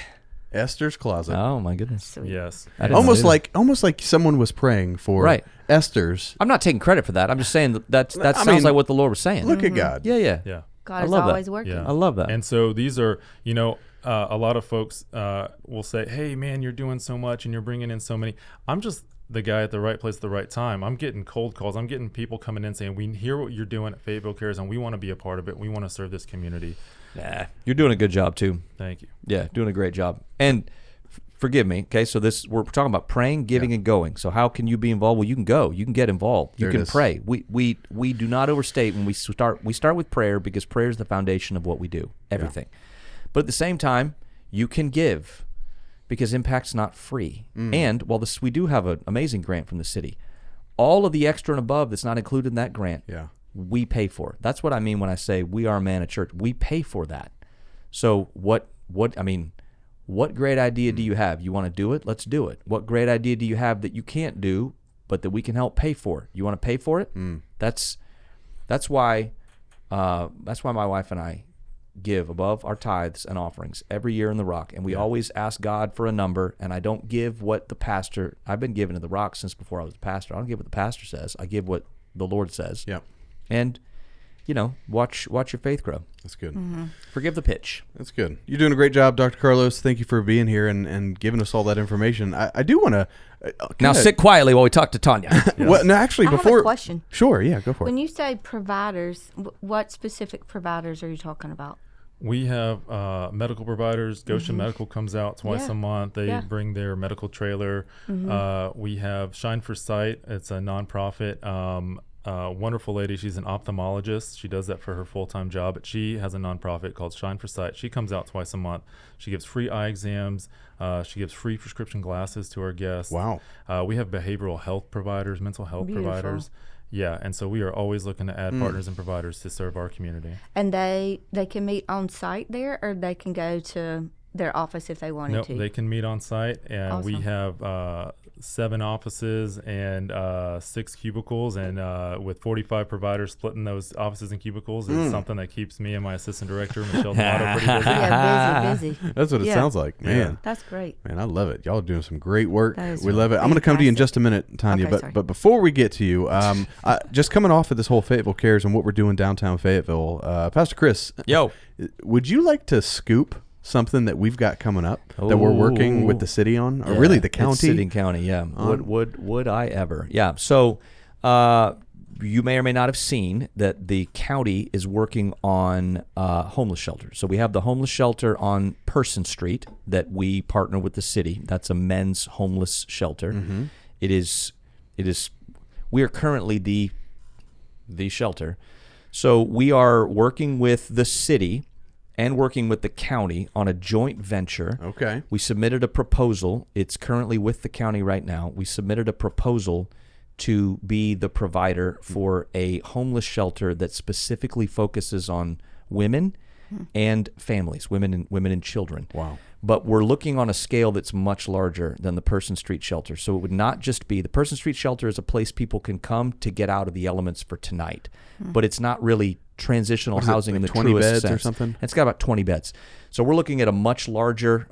A: Esther's Closet.
C: Oh my goodness!
E: Sweet.
F: Yes.
A: Almost like someone was praying for Esther's.
C: I'm not taking credit for that. I'm just saying that sounds like what the Lord was saying.
A: Look at God.
C: Yeah.
E: God
C: I
E: is
C: love
E: always
C: that.
E: working.
F: Yeah.
C: I love that.
F: And so these are, a lot of folks will say, hey, man, you're doing so much and you're bringing in so many. I'm just the guy at the right place at the right time. I'm getting cold calls. I'm getting people coming in saying, we hear what you're doing at Fayetteville Cares and we want to be a part of it. We want to serve this community.
C: Nah, you're doing a good job too.
F: Thank you.
C: Yeah, doing a great job. And forgive me, okay? So we're talking about praying, giving, and going. So how can you be involved? Well, you can go. You can get involved. You can pray. We do not overstate when we start. We start with prayer because prayer is the foundation of what we do, everything. But at the same time, you can give because Impact's not free. And while we do have an amazing grant from the city, all of the extra and above that's not included in that grant, we pay for. That's what I mean when I say we are a man at church. We pay for that. So what great idea do you have? You want to do it? Let's do it. What great idea do you have that you can't do, but that we can help pay for? You want to pay for it? That's why my wife and I give above our tithes and offerings every year in the Rock, and we always ask God for a number. And I don't give what the pastor. I've been giving to the Rock since before I was a pastor. I don't give what the pastor says. I give what the Lord says. Yeah, and watch your faith grow.
A: That's good.
C: Forgive the pitch.
A: That's good. You're doing a great job, Dr. Carlos. Thank you for being here and giving us all that information. I do want to
C: now sit quietly while we talk to Tonya.
A: Well, no, actually,
E: I
A: before
E: have a question.
A: Sure, yeah, go for it.
E: When you say providers, what specific providers are you talking about?
F: We have medical providers. Goshen Medical comes out twice a month. They bring their medical trailer. We have Shine for Sight. It's a nonprofit. Wonderful lady. She's an ophthalmologist. She does that for her full-time job, but she has a nonprofit called Shine for Sight. She comes out twice a month. She gives free eye exams. She gives free prescription glasses to our guests.
A: Wow.
F: We have behavioral health providers, mental health providers. Yeah, and so we are always looking to add partners and providers to serve our community.
E: And they can meet on site there, or they can go to their office if they wanted to?
F: Nope, they can meet on site, and we have 7 offices and 6 cubicles, and with 45 providers splitting those offices and cubicles is something that keeps me and my assistant director, Michelle D'Amato, pretty busy.
E: Yeah, busy.
A: That's what it sounds like, man.
E: That's great.
A: Man, I love it. Y'all are doing some great work.
E: That is
A: We love it. I'm going to come to you in just a minute, Tonya,
E: Okay, sorry.
A: but before we get to you, just coming off of this whole Fayetteville Cares and what we're doing downtown Fayetteville, Pastor Chris,
C: Yo,
A: would you like to scoop something that we've got coming up that we're working with the city on, or really the county?
C: It's city and county, yeah. Would I ever? Yeah. So you may or may not have seen that the county is working on homeless shelters. So we have the homeless shelter on Person Street that we partner with the city. That's a men's homeless shelter. It is. We are currently the shelter. So we are working with the city and working with the county on a joint venture.
A: Okay.
C: We submitted a proposal. It's currently with the county right now. We submitted a proposal to be the provider for a homeless shelter that specifically focuses on women and families, women and children.
A: Wow.
C: But we're looking on a scale that's much larger than the Person Street Shelter. So it would not just be, the Person Street Shelter is a place people can come to get out of the elements for tonight. But it's not really transitional housing in the
A: 20
C: truest
A: beds
C: sense.
A: or something?
C: It's got about 20 beds. So we're looking at a much larger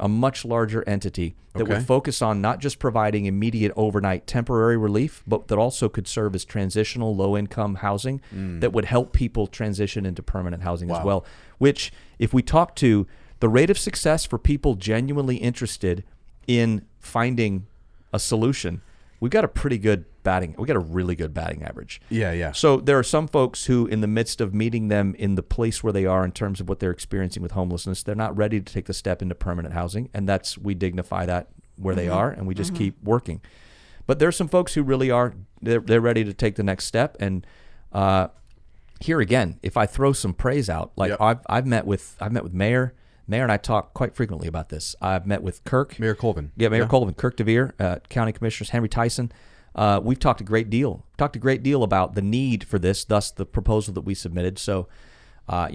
C: entity that
A: Okay.
C: would focus on not just providing immediate overnight temporary relief, but that also could serve as transitional low-income housing that would help people transition into permanent housing as well. Which, if we talk to the rate of success for people genuinely interested in finding a solution, we've got a really good batting average.
A: Yeah.
C: So there are some folks who, in the midst of meeting them in the place where they are in terms of what they're experiencing with homelessness, they're not ready to take the step into permanent housing, and we dignify that where they are, and we just keep working. But there's some folks who really are, they're ready to take the next step, and here again, if I throw some praise out, like I've met with Mayor and I talk quite frequently about this. I've met with Kirk.
A: Mayor Colvin.
C: Yeah, Mayor Colvin, Kirk DeVere, County Commissioners, Henry Tyson. We've talked a great deal about the need for this, thus the proposal that we submitted. So, I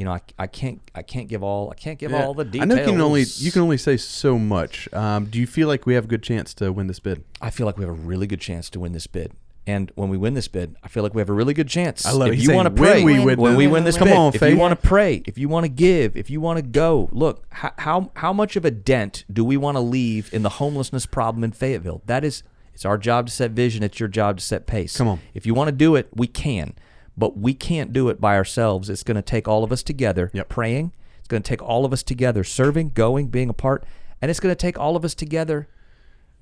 C: can't give all the details.
A: I know you can only say so much. Do you feel like we have a good chance to win this bid?
C: I feel like we have a really good chance to win this bid. And when we win this bid, I feel like we have a really good chance.
A: I love it.
C: If
A: He's
C: you want to pray,
A: when
C: we win this
A: Come
C: bid,
A: on,
C: if
A: Faith.
C: you want to pray, if you want to give, if you want to go, look, how much of a dent do we want to leave in the homelessness problem in Fayetteville? It's our job to set vision. It's your job to set pace.
A: Come on.
C: If you want to do it, we can. But we can't do it by ourselves. It's going to take all of us together praying. It's going to take all of us together serving, going, being a part. And it's going to take all of us together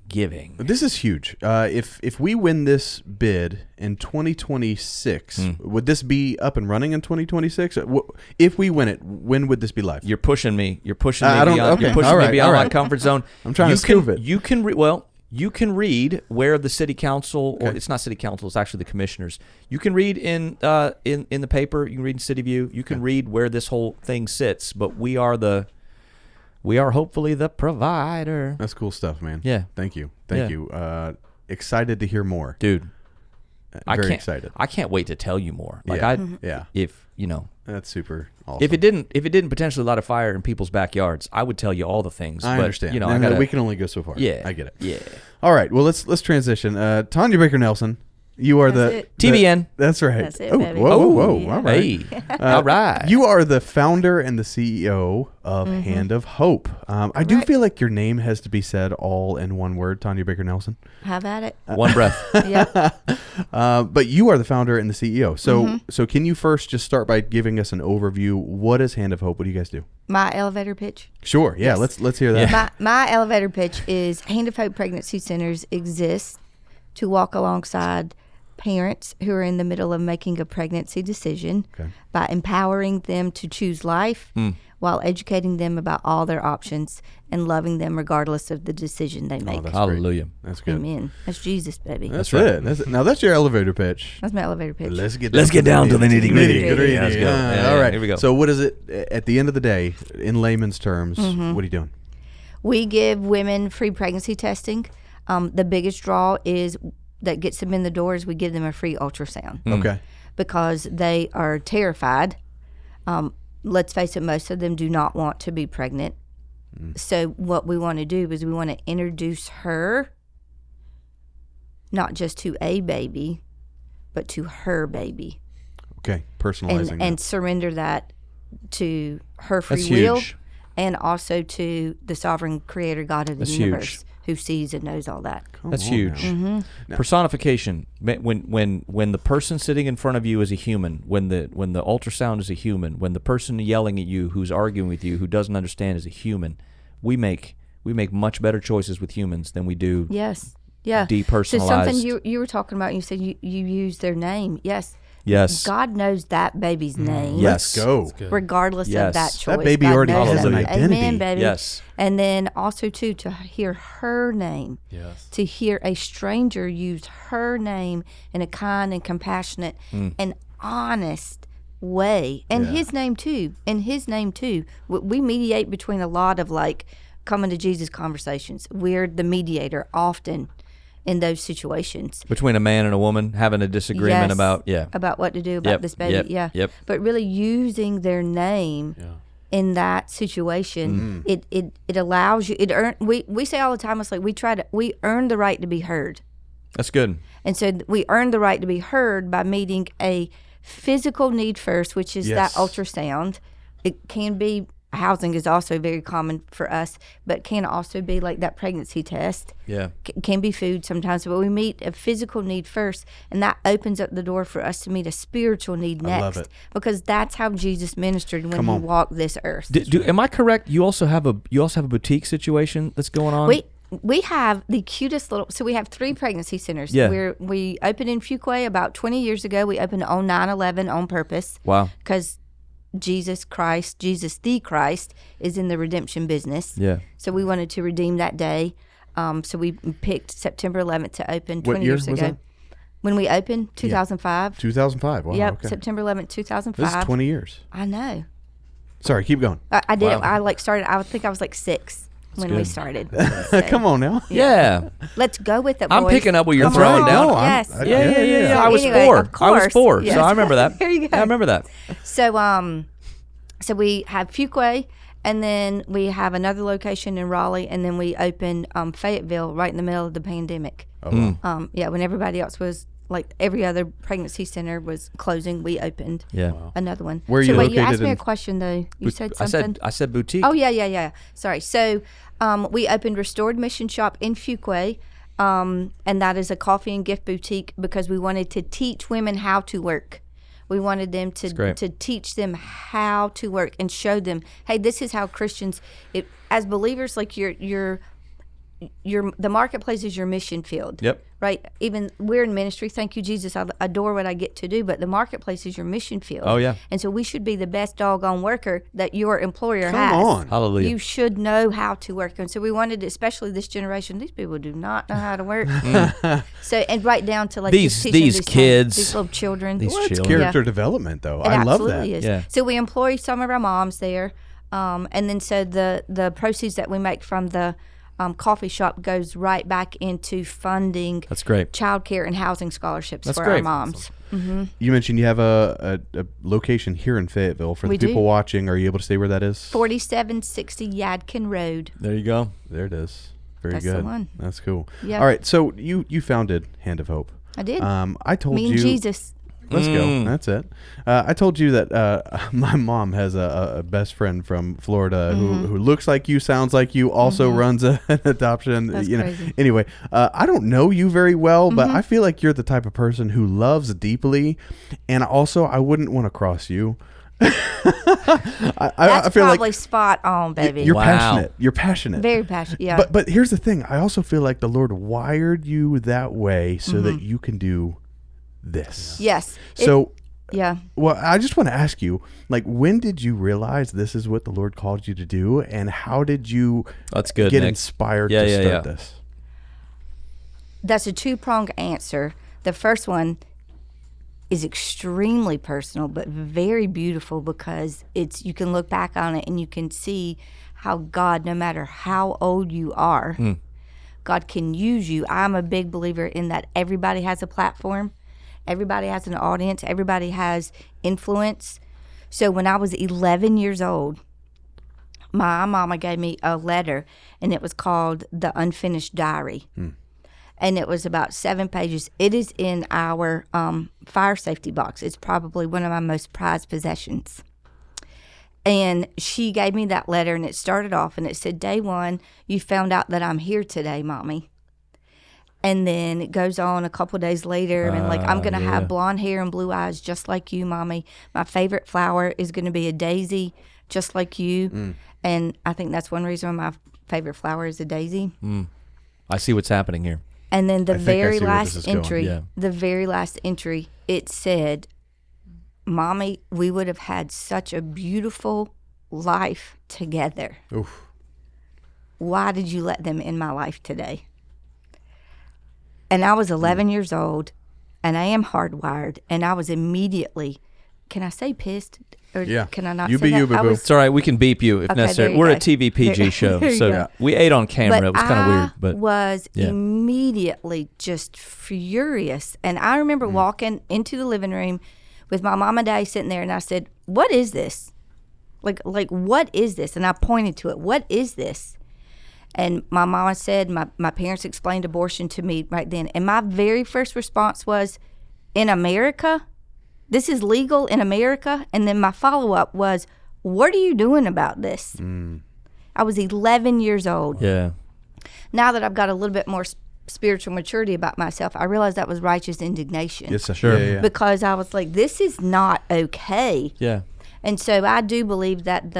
C: giving.
A: This is huge. If we win this bid in 2026, would this be up and running in 2026? If we win it, when would this be live?
C: You're pushing me. You're pushing me
A: Okay.
C: beyond my comfort zone.
A: I'm trying to scoop it.
C: You can read where the city council, or it's not city council, it's actually the commissioners. You can read in the paper. You can read in City View. You can read where this whole thing sits. But we are hopefully the provider.
A: That's cool stuff, man.
C: Yeah.
A: Thank you. Excited to hear more,
C: dude.
A: Very excited.
C: I can't wait to tell you more. Like if
A: that's super awesome.
C: If it didn't potentially light a fire in people's backyards, I would tell you all the things.
A: I understand. We can only go so far.
C: Yeah,
A: I get it.
C: Yeah.
A: All right. Well, let's transition. Tonya Baker Nelson, you are
C: TBN.
A: That's right.
E: That's it, baby.
A: Whoa.
E: Yeah.
A: All right.
C: Hey. All right.
A: You are the founder and the CEO of Hand of Hope. I do feel like your name has to be said all in one word, Tonya Baker Nelson.
E: Have at it.
C: One breath.
E: Yep.
A: But you are the founder and the CEO. So can you first just start by giving us an overview? What is Hand of Hope? What do you guys do?
E: My elevator pitch.
A: Sure. Yeah.
E: Yes.
A: Let's hear that.
E: My elevator pitch is Hand of Hope Pregnancy Centers exist to walk alongside parents who are in the middle of making a pregnancy decision by empowering them to choose life while educating them about all their options and loving them regardless of the decision they make.
C: Hallelujah.
A: Great. That's good.
E: Amen. That's Jesus, baby.
A: That's it. Now that's your elevator pitch.
E: That's my elevator pitch.
A: Let's get
C: down to the nitty-gritty.
A: Nitty-gritty.
C: Let's go.
A: All right.
C: Here we go.
A: So what is it at the end of the day, in layman's terms, what are you doing?
E: We give women free pregnancy testing. The biggest draw is that gets them in the door is we give them a free ultrasound.
A: Okay.
E: Because they are terrified. Let's face it, most of them do not want to be pregnant. So what we want to do is we want to introduce her not just to a baby, but to her baby.
A: Okay. Personalizing
E: and surrender that to her free
C: That's
E: will
C: huge.
E: and also to the sovereign creator God of the
C: That's
E: universe.
C: huge.
E: Who sees and knows all that.
C: That's huge. Personification. When the person sitting in front of you is a human, when the ultrasound is a human, when the person yelling at you, who's arguing with you, who doesn't understand is a human, we make much better choices with humans than we do.
E: Yes. Yeah.
C: Depersonalized.
E: So something you were talking about, you said you use their name. Yes.
C: Yes.
E: God knows that baby's name.
C: Yes.
A: Let's go.
E: Regardless
C: Yes.
E: of that choice.
A: That baby
E: God
A: already
E: knows
A: has
E: that.
A: an identity.
E: Amen, baby.
C: Yes.
E: And then also, too, to hear her name.
F: Yes.
E: To hear a stranger use her name in a kind and compassionate and honest way. And
A: Yeah.
E: his name too. And his name too. We mediate between a lot of like coming to Jesus conversations. We're the mediator often in those situations.
C: Between a man and a woman having a disagreement
E: Yes, about what to do about this baby.
C: Yep.
E: But really using their name in that situation, it allows you. We say all the time. It's like we earn the right to be heard.
C: That's good.
E: And so we earn the right to be heard by meeting a physical need first, which is that ultrasound. It can be housing is also very common for us, but can also be like that pregnancy test.
C: Yeah.
E: Can be food sometimes, but we meet a physical need first, and that opens up the door for us to meet a spiritual need next.
A: I love it.
E: Because that's how Jesus ministered when he walked this earth.
C: Am I correct? You also have a boutique situation that's going on.
E: We have the cutest little. So we have 3 pregnancy centers.
C: Yeah.
E: We opened in Fuquay about 20 years ago. We opened on 9/11 on purpose.
C: Wow.
E: Because Jesus the Christ, is in the redemption business.
C: Yeah.
E: So we wanted to redeem that day. So we picked September 11th to open 20
A: What year
E: years
A: was
E: ago.
A: that?
E: When we opened, 2005.
A: 2005. Wow.
E: Yep,
A: Okay.
E: September 11th, 2005.
A: This is 20 years.
E: I know.
A: Sorry, keep going.
E: I did it.
C: Wow.
E: I started. I think I was like 6 when we
C: good.
E: started.
A: Come on now.
C: Yeah.
E: Let's go with it, boys.
C: I'm picking up what you're
E: Come
C: throwing
E: on.
C: down.
A: No, I'm-
E: Yes.
A: I-
C: Yeah. I was
E: Anyway,
C: 4.
E: of
C: I was
E: course.
C: 4,
E: Yes.
C: so I remember that.
E: There you go.
C: Yeah, I remember that.
E: So we have Fuquay, and then we have another location in Raleigh, and then we opened Fayetteville right in the middle of the pandemic.
A: Oh, wow.
E: When everybody else was like every other pregnancy center was closing, we opened
C: Yeah.
E: another one.
A: Where are
E: so
A: you
E: wait, you
A: located
E: asked me
A: in-
E: a question though. You said something.
C: I said boutique.
E: Oh yeah. Sorry. So we opened Restored Mission Shop in Fuquay, and that is a coffee and gift boutique because we wanted to teach women how to work. We wanted them
C: great.
E: to teach them how to work and show them, hey, this is how Christians, as believers, like the marketplace is your mission field.
C: Yep.
E: Right? Even we're in ministry. Thank you, Jesus. I adore what I get to do, but the marketplace is your mission field.
C: Oh, yeah.
E: And so we should be the best doggone worker that your employer
A: Come
E: has.
A: on.
C: Hallelujah.
E: You should know how to work. And so we wanted, especially this generation, these people do not know how to work. So, and right down to like
C: These
E: just teaching
C: kids.
E: these little children.
C: These
A: Well, it's
C: children.
A: character development, though.
E: It
A: I love that.
E: absolutely is.
C: Yeah.
E: So we employ some of our moms there, and then so the proceeds that we make from the coffee shop goes right back into funding
C: That's great.
E: childcare and housing scholarships
C: That's
E: for
C: great.
E: our moms.
A: You mentioned you have a location here in Fayetteville. For the
E: We do.
A: people watching, are you able to say where that is?
E: 4760 Yadkin Road.
C: There you go.
A: There it is. Very
E: That's the
A: good.
E: one.
A: That's cool.
E: Yeah.
A: All right. So you founded Hand of Hope.
E: I did.
A: I told
E: Me
A: you.
E: and Jesus.
A: Let's go. That's it. I told you that my mom has a best friend from Florida who looks like you, sounds like you, also runs an adoption.
E: That's
A: you know.
E: crazy.
A: Anyway, I don't know you very well, but I feel like you're the type of person who loves deeply, and also I wouldn't want to cross you. I
E: That's
A: feel
E: probably
A: like
E: spot on, baby.
A: you're
C: Wow.
A: passionate. You're passionate.
E: Very passionate. Yeah.
A: But here's the thing. I also feel like the Lord wired you that way so that you can do this.
E: yes.
A: So,
E: Yeah.
A: well, I just want to ask you, like, when did you realize this is what the Lord called you to do, and how did you
C: That's good,
A: get
C: Nick.
A: inspired
C: Yeah,
A: to
C: yeah,
A: start
C: yeah.
A: this?
E: That's a two-pronged answer. The first one is extremely personal but very beautiful because you can look back on it and you can see how God, no matter how old you are, God can use you. I'm a big believer in that everybody has a platform, everybody has an audience, everybody has influence. So when I was 11 years old, my mama gave me a letter, and it was called The Unfinished Diary. And it was about 7 pages. It is in our fire safety box. It's probably one of my most prized possessions. And she gave me that letter, and it started off, and it said, "Day 1, you found out that I'm here today, Mommy." And then it goes on a couple of days later, and like, I'm going to have blonde hair and blue eyes just like you, Mommy. My favorite flower is going to be a daisy just like you. And I think that's one reason why my favorite flower is a daisy.
C: I see what's happening here.
E: And then the
A: I think I
E: very
A: see where this
E: last
A: is going.
E: entry,
C: Yeah.
E: the very last entry, it said, "Mommy, we would have had such a beautiful life together.
A: Oof.
E: Why did you let them in my life today?" And I was 11 years old, and I am hardwired, and I was immediately can I say pissed? Or
A: Yeah.
E: can I not
A: You
E: say
A: be
E: that?
A: you, boo-boo.
C: It's all right. We can beep you if
E: Okay,
C: necessary.
E: there you
C: We're a
E: go.
C: TVPG show,
E: there you
C: so
E: go.
C: we ate on camera.
E: But
C: It was kind of weird, but
E: I was
C: yeah.
E: immediately just furious. And I remember walking into the living room with my mom and daddy sitting there, and I said, "What is this? Like what is this?" And I pointed to it. "What is this?" And my mama said, my parents explained abortion to me right then. And my very first response was, "In America? This is legal in America?" And then my follow-up was, "What are you doing about this?" I was 11 years old.
C: yeah.
E: Now that I've got a little bit more spiritual maturity about myself, I realized that was righteous indignation.
A: Yes, sure. Yeah, yeah.
E: Because I was like, this is not okay.
C: Yeah.
E: And so I do believe that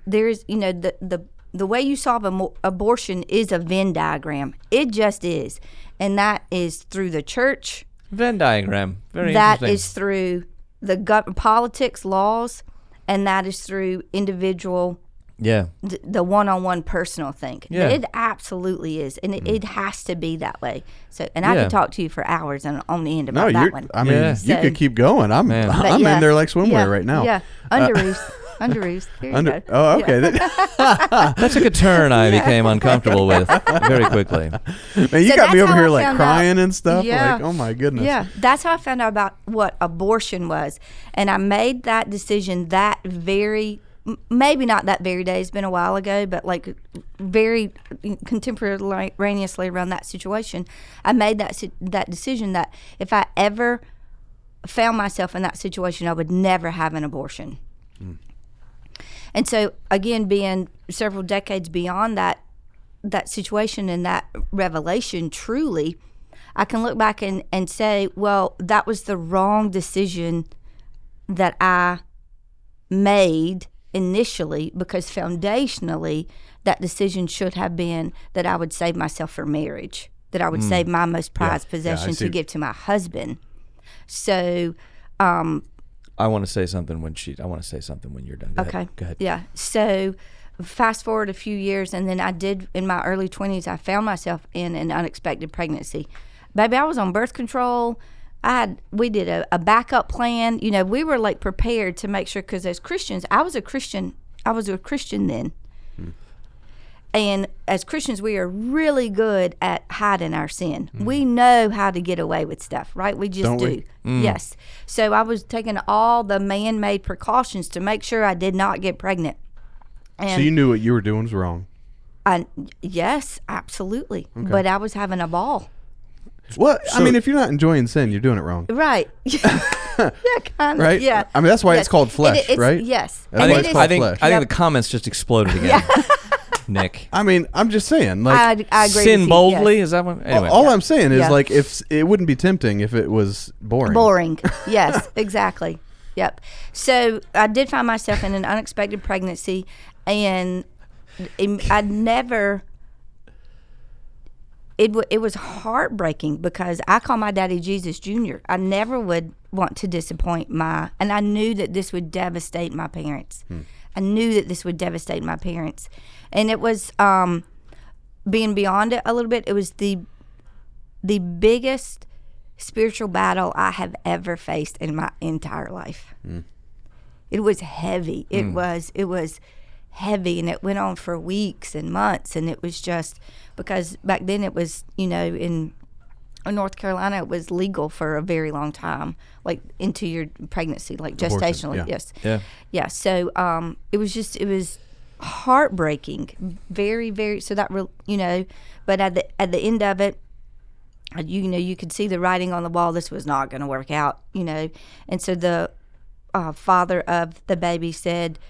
E: there is, you know, the way you solve abortion is a Venn diagram. It just is. And that is through the church.
C: Venn diagram. Very
E: That
C: interesting.
E: is through the politics, laws, and that is through individual,
C: Yeah.
E: the one-on-one personal thing.
C: Yeah.
E: It absolutely is, and it has to be that way. So, and I
C: Yeah.
E: could talk to you for hours and on the end
A: No,
E: about that one.
A: I mean,
C: Yeah.
A: you
E: So-
A: could keep going. I'm
C: Man.
E: But
A: I'm
E: yeah,
A: in there like swimwear
E: yeah,
A: right now.
E: Yeah, underoos, underoos. There you go.
A: Oh, okay.
C: That took a turn I became uncomfortable with very quickly.
A: Man, you
E: So
A: got me
E: that's
A: over
E: how
A: here
E: I
A: like
E: found
A: crying
E: out.
A: and stuff.
E: Yeah.
A: Like, oh my goodness.
E: Yeah, that's how I found out about what abortion was, and I made that decision that very. Maybe not that very day. It's been a while ago, but like very contemporaneously around that situation, I made that decision that if I ever found myself in that situation, I would never have an abortion. And so, again, being several decades beyond that situation and that revelation, truly, I can look back and say, well, that was the wrong decision that I made initially, because foundationally that decision should have been that I would save myself for marriage, that I would save my most prized possession
A: see.
E: to give to my husband. So
C: I want to say something when you're done. Go
E: okay,
C: ahead. Go ahead.
E: yeah, so fast forward a few years, and then I did, in my early 20s, I found myself in an unexpected pregnancy. Baby, I was on birth control. We did a backup plan. You know, we were like prepared to make sure, because as Christians, I was a Christian then. And as Christians, we are really good at hiding our sin. We know how to get away with stuff, right? We just
A: Don't
E: do.
A: we?
E: Yes. So I was taking all the man-made precautions to make sure I did not get pregnant. And
A: So you knew what you were doing was wrong.
E: yes, absolutely. But I was having a ball.
A: Well, I mean, if you're not enjoying sin, you're doing it wrong.
E: Right. Yeah, kind of.
A: Right?
E: Yeah.
A: I mean, that's why
E: Yes.
A: it's called flesh,
E: It's-
A: right?
E: Yes.
A: That's
E: And
A: why
E: it
A: it's
E: is-
A: called
C: I think
A: flesh.
C: the comments just exploded again. Nick.
A: I mean, I'm just saying, like,
E: I agree
C: Sin
E: with you,
C: boldly?
E: yes.
C: Is that one? Anyway.
A: all I'm saying is,
E: Yeah.
A: like, if it wouldn't be tempting if it was boring.
E: Boring. Yes, exactly. Yep. So I did find myself in an unexpected pregnancy, and I never. It was heartbreaking, because I call my daddy Jesus Jr. I never would want to disappoint and I knew that this would devastate my parents. I knew that this would devastate my parents, and it was being beyond it a little bit. It was the biggest spiritual battle I have ever faced in my entire life. It was heavy. It was heavy, and it went on for weeks and months, and it was just because back then it was, you know, in North Carolina it was legal for a very long time, like into your pregnancy, like
A: Abortion,
E: gestationally.
A: yeah.
E: Yes.
C: Yeah.
E: So it was heartbreaking, very, very. So that you know, but at the end of it, you know, you could see the writing on the wall. This was not going to work out, you know, and so the father of the baby said,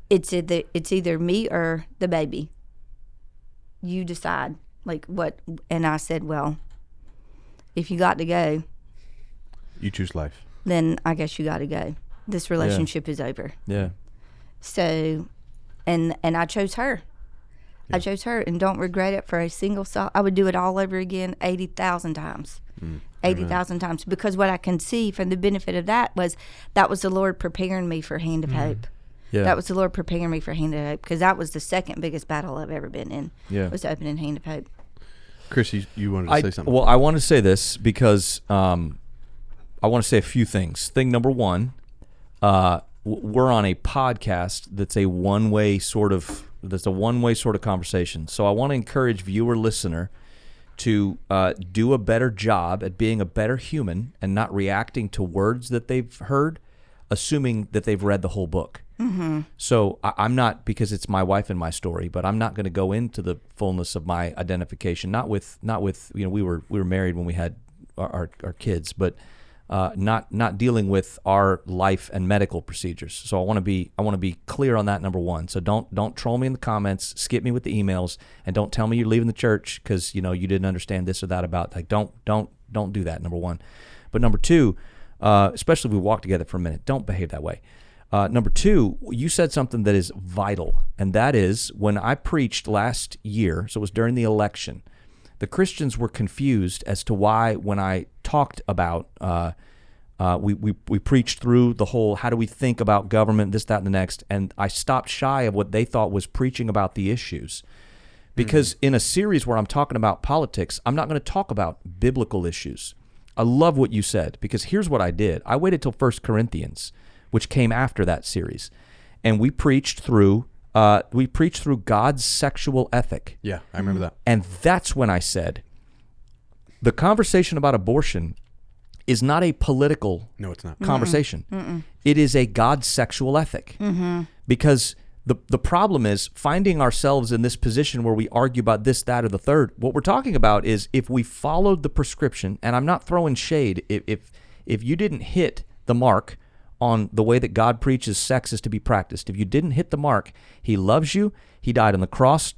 E: it's either me or the baby. You decide, like, what. And I said, well, if you got to go,
A: You choose life.
E: then I guess you got to go. This relationship is over.
C: Yeah.
E: So, and I chose her.
A: Yeah.
E: I chose her, and don't regret it for a single thought. I would do it all over again 80,000 times. 80,000 times, because what I can see from the benefit of that was the Lord preparing me for Hand of Hope.
C: Yeah.
E: That was the Lord preparing me for Hand of Hope, because that was the second biggest battle I've ever been in.
C: Yeah.
E: Was opening Hand of Hope.
A: Chris, you wanted to say something.
C: Well, I want to say this because I want to say a few things. Thing number one, we're on a podcast that's a one-way sort of conversation. So I want to encourage viewer, listener to do a better job at being a better human and not reacting to words that they've heard, assuming that they've read the whole book. Mm-hmm. So I'm not, because it's my wife and my story, but I'm not going to go into the fullness of my identification. Not with we were married when we had our kids, but not dealing with our life and medical procedures. So I want to be clear on that, number one. So don't troll me in the comments, skip me with the emails, and don't tell me you're leaving the church because you didn't understand this or that about, like, don't do that, number one. But number two, especially if we walk together for a minute, don't behave that way. Number two, you said something that is vital, and that is when I preached last year, so it was during the election, the Christians were confused as to why when I talked about, we preached through the whole, how do we think about government, this, that, and the next, and I stopped shy of what they thought was preaching about the issues. Because in a series where I'm talking about politics, I'm not going to talk about biblical issues. I love what you said, because here's what I did. I waited till 1 Corinthians, which came after that series, and we preached through God's sexual ethic.
A: Yeah, I remember that.
C: And that's when I said, the conversation about abortion is not a political conversation. Mm-mm. It is a God's sexual ethic. Mm-hmm. Because the problem is finding ourselves in this position where we argue about this, that, or the third. What we're talking about is if we followed the prescription, and I'm not throwing shade, if you didn't hit the mark on the way that God preaches sex is to be practiced. If you didn't hit the mark, He loves you. He died on the cross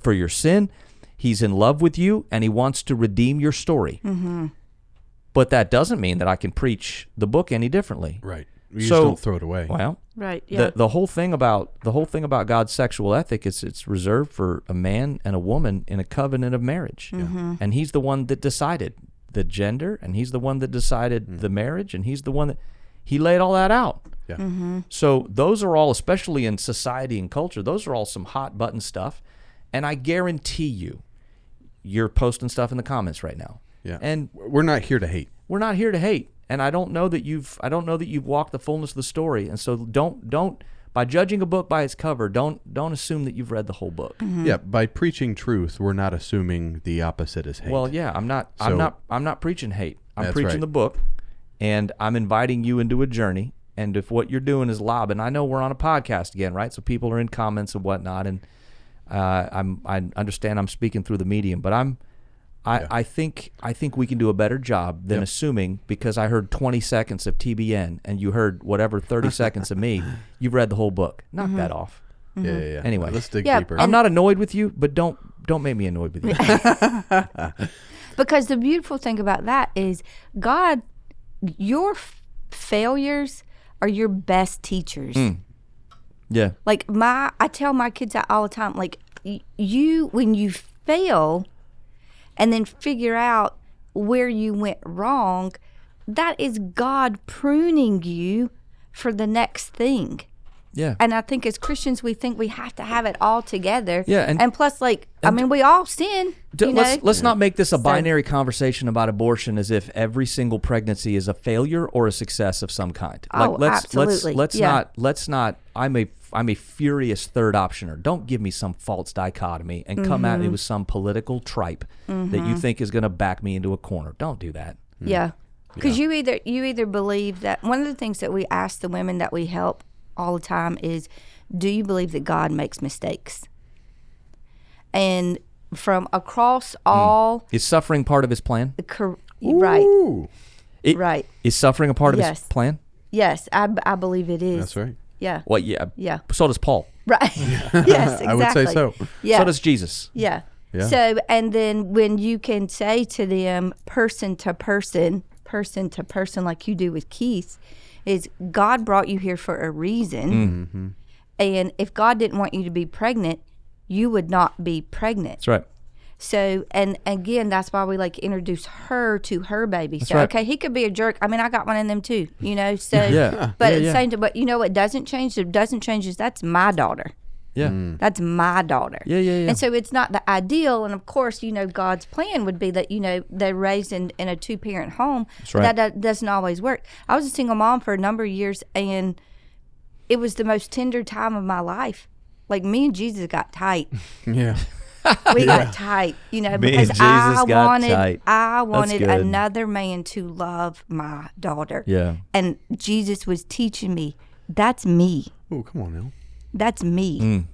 C: for your sin. He's in love with you, and He wants to redeem your story. Mm-hmm. But that doesn't mean that I can preach the book any differently.
A: Right. You just don't throw it away.
C: Well,
E: right. Yeah.
C: The whole thing about God's sexual ethic is it's reserved for a man and a woman in a covenant of marriage, and He's the one that decided the gender, and He's the one that decided the marriage, and He's the one that He laid all that out. Yeah. Mm-hmm. So those are all, especially in society and culture, those are all some hot button stuff. And I guarantee you're posting stuff in the comments right now.
A: Yeah.
C: And
A: we're not here to hate.
C: We're not here to hate. And I don't know that you've walked the fullness of the story. And so don't by judging a book by its cover, don't assume that you've read the whole book.
A: Mm-hmm. Yeah, by preaching truth, we're not assuming the opposite is hate.
C: Well, yeah, I'm not preaching hate. I'm preaching the book, and I'm inviting you into a journey. And if what you're doing is lobbing, I know we're on a podcast again, right? So people are in comments and whatnot, and I understand I'm speaking through the medium, but I think we can do a better job than assuming, because I heard 20 seconds of TBN and you heard whatever 30 seconds of me, you've read the whole book. Knock that off.
A: Mm-hmm. Yeah.
C: Anyway,
A: let's dig deeper.
C: I'm not annoyed with you, but don't make me annoyed with you.
E: Because the beautiful thing about that is God, your failures are your best teachers.
C: Yeah.
E: Like I tell my kids that all the time. Like when you fail and then figure out where you went wrong, that is God pruning you for the next thing.
C: Yeah.
E: And I think as Christians, we think we have to have it all together.
C: Yeah.
E: And plus, we all sin.
C: Let's not make this a binary conversation about abortion as if every single pregnancy is a failure or a success of some kind.
E: Absolutely.
C: Let's not. I'm a furious third optioner. Don't give me some false dichotomy and come at me with some political tripe that you think is going to back me into a corner. Don't do that.
E: Yeah. Because you either believe that, one of the things that we ask the women that we help all the time is, do you believe that God makes mistakes? And from across all...
C: Is suffering part of His plan?
E: Right.
C: Right. Is suffering a part of His plan?
E: Yes, I believe it is.
A: That's right.
E: Yeah.
C: Well, yeah.
E: Yeah.
C: So does Paul.
E: Right. Yes, exactly.
A: I would say so.
E: Yeah.
C: So does Jesus.
E: Yeah.
A: Yeah.
E: So, and then when you can say to them, person to person, like you do with Keith, is God brought you here for a reason. Mm-hmm. And if God didn't want you to be pregnant, you would not be pregnant.
C: That's right.
E: So, and again, that's why we introduce her to her baby.
C: That's
E: so,
C: right.
E: okay, he could be a jerk. I mean, I got one of them too, so.
C: Yeah.
E: But at the same time, but you know what doesn't change? It doesn't change is that's my daughter.
C: Yeah.
E: That's my daughter.
C: Yeah.
E: And so it's not the ideal. And of course, God's plan would be that, they're raised in a 2-parent home.
C: That's right.
E: That doesn't always work. I was a single mom for a number of years, and it was the most tender time of my life. Like, me and Jesus got tight.
A: Yeah.
E: We got tight, because
C: Jesus got tight.
E: I
C: That's
E: wanted
C: good.
E: another man to love my daughter.
C: Yeah.
E: And Jesus was teaching me, that's me.
A: Oh, come on now.
E: That's me.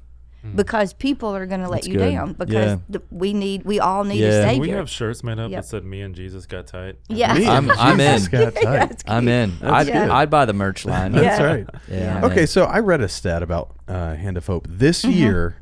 E: Because people are going to let
C: That's
E: you
C: good.
E: down, because
C: Yeah.
E: we all need a
C: Yeah.
E: savior.
F: We have shirts made up
E: Yep.
F: that said "Me and Jesus got tight."
E: Yeah.
A: Me
C: I'm
A: and
C: in.
A: Jesus got tight.
C: I'm in. I'd buy the merch line.
A: That's
E: Yeah.
A: right.
C: Yeah. I'm
A: Okay,
C: in.
A: so I read a stat about Hand of Hope. This year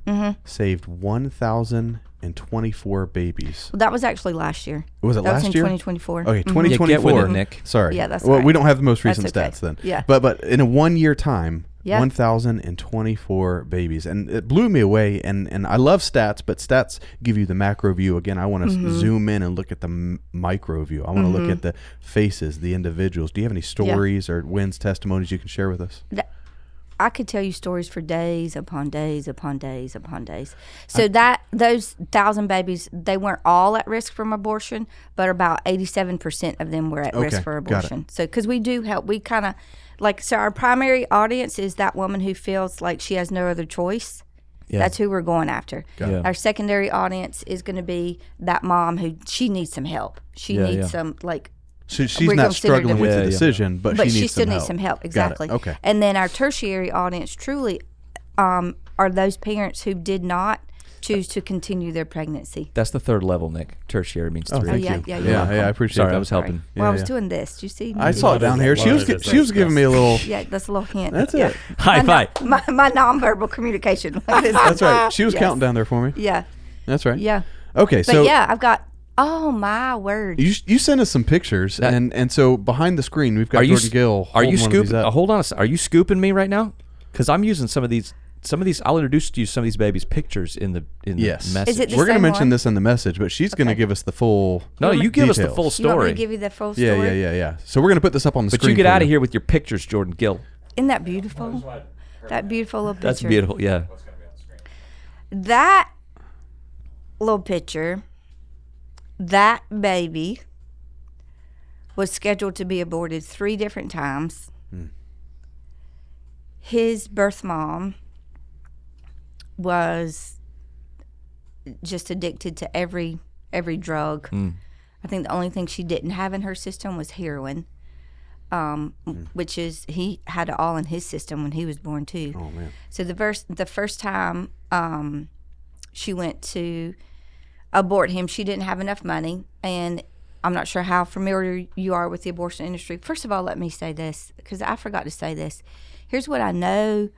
A: saved 1,024 babies.
E: Well, that was actually last year.
A: Was it
E: That
A: last
E: was in
A: year?
E: 2024.
A: Okay,
C: Yeah,
A: 2024.
C: get with it, Nick.
A: Sorry.
E: Yeah, that's
A: well,
E: right.
A: we don't have the most recent
E: That's okay.
A: stats then.
E: Yeah.
A: But in a 1 year time,
E: Yeah.
A: 1,024 babies. And it blew me away. And I love stats, but stats give you the macro view. Again, I want to zoom in and look at the micro view. I want to look at the faces, the individuals. Do you have any stories or wins, testimonies you can share with us?
E: I could tell you stories for days upon days upon days upon days. So those 1,000 babies, they weren't all at risk from abortion, but about 87% of them were at
A: Okay,
E: risk for
A: got it.
E: abortion. So because we do help, we kind of so our primary audience is that woman who feels like she has no other choice.
C: Yeah.
E: That's who we're going after.
C: it.
E: Our secondary audience is going to be that mom who she needs some help. She
C: Yeah,
E: needs
C: yeah.
E: some
A: So she's
E: We're
A: not
E: considered
A: struggling
E: a-
A: with
C: Yeah,
A: the
C: yeah.
A: decision, but
E: but
A: she
E: she
A: needs
E: still
A: some
E: needs
A: help.
E: some help.
A: Got it.
E: Exactly.
A: Okay.
E: And then our tertiary audience truly are those parents who did not choose to continue their pregnancy.
C: That's the third level, Nick. Tertiary means
A: Oh,
C: 3.
A: thank
E: yeah,
A: you.
E: yeah, you're welcome.
A: I appreciate
C: Sorry,
A: that.
C: I was helping.
E: Well, I
A: Yeah,
E: was
A: yeah.
E: doing this. Did you see?
A: I saw it down here. She was giving me a little.
E: Yeah, that's a little hint.
A: That's
E: yeah.
A: it.
C: High five.
E: My nonverbal communication.
A: That's right. She was
E: Yes.
A: counting down there for me.
E: Yeah,
A: That's right.
E: yeah.
A: Okay,
E: But
A: so
E: yeah, I've got. Oh my word!
A: you sent us some pictures,
C: That-
A: and so behind the screen we've got
C: Are you
A: Jordan Gill.
C: Are you
A: holding one of these
C: scooping?
A: up.
C: Hold on a second. Are you scooping me right now? Because I'm using some of these. I'll introduce to you some of these babies' pictures in the
A: Yes.
C: message.
E: Is it the
A: We're going to
E: same
A: mention
E: one?
A: this in the message, but she's going to
E: Okay.
A: give us the full.
C: No, you give us the
A: details.
C: full
E: You want me
C: story.
E: to give you the full
A: Yeah,
E: story?
A: yeah. So we're going to put this up on the
C: But
A: screen.
C: you get
A: for
C: out of here with your pictures, Jordan Gill.
E: Isn't that beautiful? That beautiful little picture.
C: That's beautiful. Yeah.
E: That little picture, that baby was scheduled to be aborted 3 different times. His birth mom was just addicted to every drug. I think the only thing she didn't have in her system was heroin, which is he had it all in his system when he was born too.
A: Oh man.
E: So the first time she went to abort him, she didn't have enough money, and I'm not sure how familiar you are with the abortion industry. First of all, let me say this, because I forgot to say this. Here's what I know,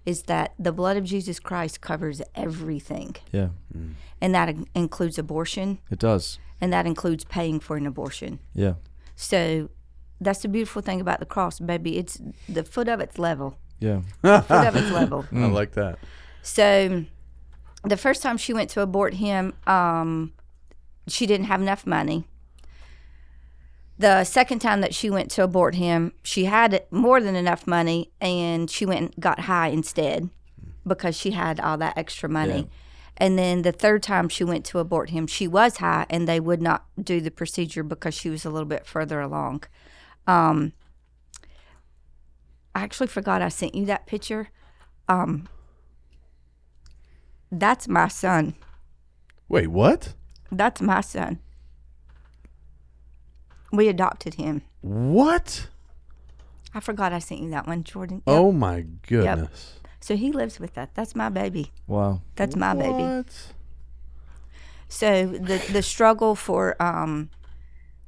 E: is that the blood of Jesus Christ covers everything,
C: Yeah.
E: and that includes abortion,
C: It does.
E: and that includes paying for an abortion.
C: Yeah.
E: So that's the beautiful thing about the cross, baby. It's the foot of it's level.
C: Yeah.
E: Foot of it's level.
A: I like that.
E: So the first time she went to abort him, she didn't have enough money. The second time that she went to abort him, she had more than enough money, and she went and got high instead because she had all that extra money.
C: Yeah.
E: And then the third time she went to abort him, she was high, and they would not do the procedure because she was a little bit further along. I actually forgot I sent you that picture. That's my son.
A: Wait, what?
E: That's my son. We adopted him.
A: What?
E: I forgot I sent you that one, Jordan. Yep.
A: Oh my goodness.
E: So he lives with us. That's my baby.
C: Wow.
E: That's my baby.
A: What?
E: So the struggle for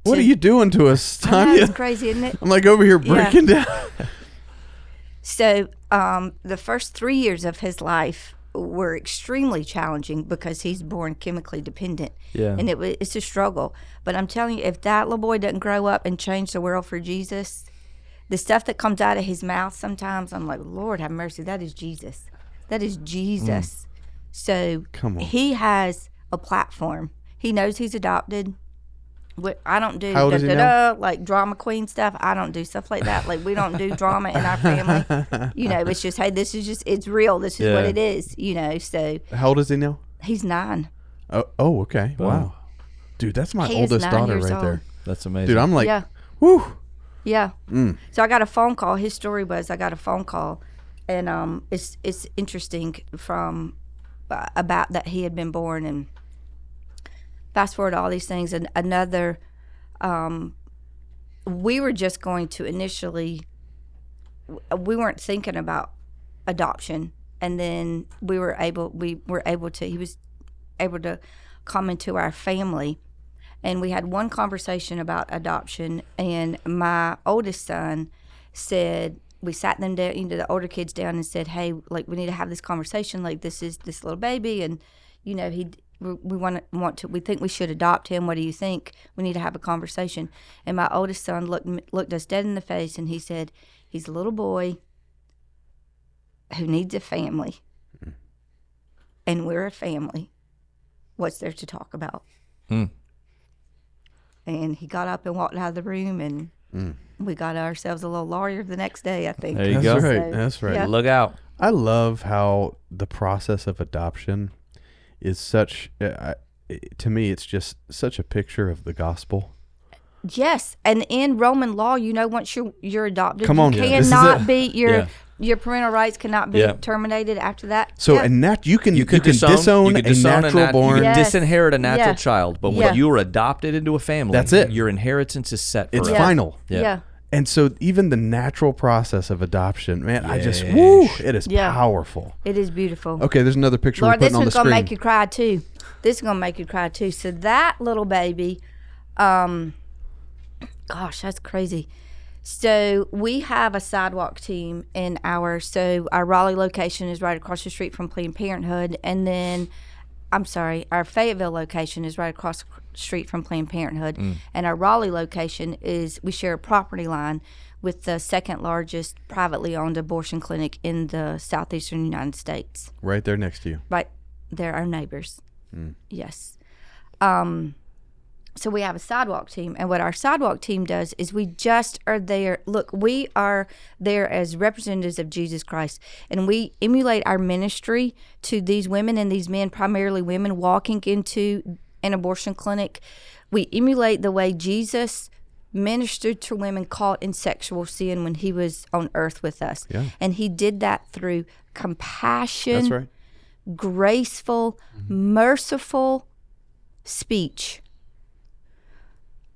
A: What are you doing to us,
E: I know, it's
A: Tonya?
E: crazy, isn't it?
A: I'm like over here
E: Yeah.
A: breaking down.
E: So the first 3 years of his life were extremely challenging because he's born chemically dependent.
C: Yeah.
E: And it's a struggle. But I'm telling you, if that little boy doesn't grow up and change the world for Jesus, the stuff that comes out of his mouth sometimes, I'm like, Lord have mercy, that is Jesus. That is Jesus. So
A: Come on.
E: he has a platform. He knows he's adopted. I don't do
A: How old is he now?
E: like drama queen stuff. I don't do stuff like that. Like we don't do drama in our family. It's just, hey, this is just, it's real. This is what it is. So.
A: How old is he now?
E: He's 9.
A: Oh, okay. Wow. Dude, that's my
E: He is
A: oldest
E: 9
A: daughter
E: years
A: right
E: old.
A: there.
C: That's amazing.
A: Dude, I'm like,
E: Yeah.
A: whew.
E: Yeah. So I got a phone call. His story was I got a phone call, and it's interesting from about that he had been born, and fast forward to all these things, and another. We were just going to initially. We weren't thinking about adoption, and then we were able to. He was able to come into our family. And we had one conversation about adoption, and my oldest son said, we sat them down, the older kids down, and said, hey, like, we need to have this conversation. Like, this is this little baby, and, we think we should adopt him. What do you think? We need to have a conversation. And my oldest son looked us dead in the face, and he said, he's a little boy who needs a family, and we're a family. What's there to talk about? And he got up and walked out of the room, and we got ourselves a little lawyer the next day, I think.
C: There you go.
A: That's right.
E: So,
A: That's right.
E: yeah.
C: Look out.
A: I love how the process of adoption is such, to me, it's just such a picture of the gospel.
E: Yes, and in Roman law, once you're adopted,
A: Come on,
E: you
A: this is
E: cannot
A: it.
E: be
C: Yeah.
E: your parental rights cannot be
C: Yeah.
E: terminated after that.
A: So,
E: Yeah.
A: and that you can disown
C: you can
A: a
C: disown
A: natural born.
C: You can
E: Yes.
C: disinherit a natural
E: Yeah.
C: child, but
E: Yeah.
C: when you are adopted into a family,
A: That's it.
C: Your inheritance is set
A: It's
C: forever.
A: final.
E: Yeah.
A: And so even the natural process of adoption, man, I just,
C: Yes.
A: woo, it is
E: Yeah.
A: powerful.
E: It is beautiful.
A: Okay, there's another picture
E: Lord,
A: we're putting
E: this
A: on the
E: one's gonna
A: screen.
E: make you cry too. This is gonna make you cry too. So that little baby, gosh, that's crazy. So we have a sidewalk team in our Raleigh location is right across the street from Planned Parenthood, and then our Fayetteville location is right across the street from Planned Parenthood, and our Raleigh location we share a property line with the second largest privately owned abortion clinic in the southeastern United States.
A: Right there next to you.
E: Right, they're our neighbors. Yes. So we have a sidewalk team, and what our sidewalk team does is we just are there. Look, we are there as representatives of Jesus Christ, and we emulate our ministry to these women and these men, primarily women, walking into an abortion clinic. We emulate the way Jesus ministered to women caught in sexual sin when he was on earth with us.
A: Yeah.
E: And he did that through compassion,
A: That's right.
E: graceful, merciful speech.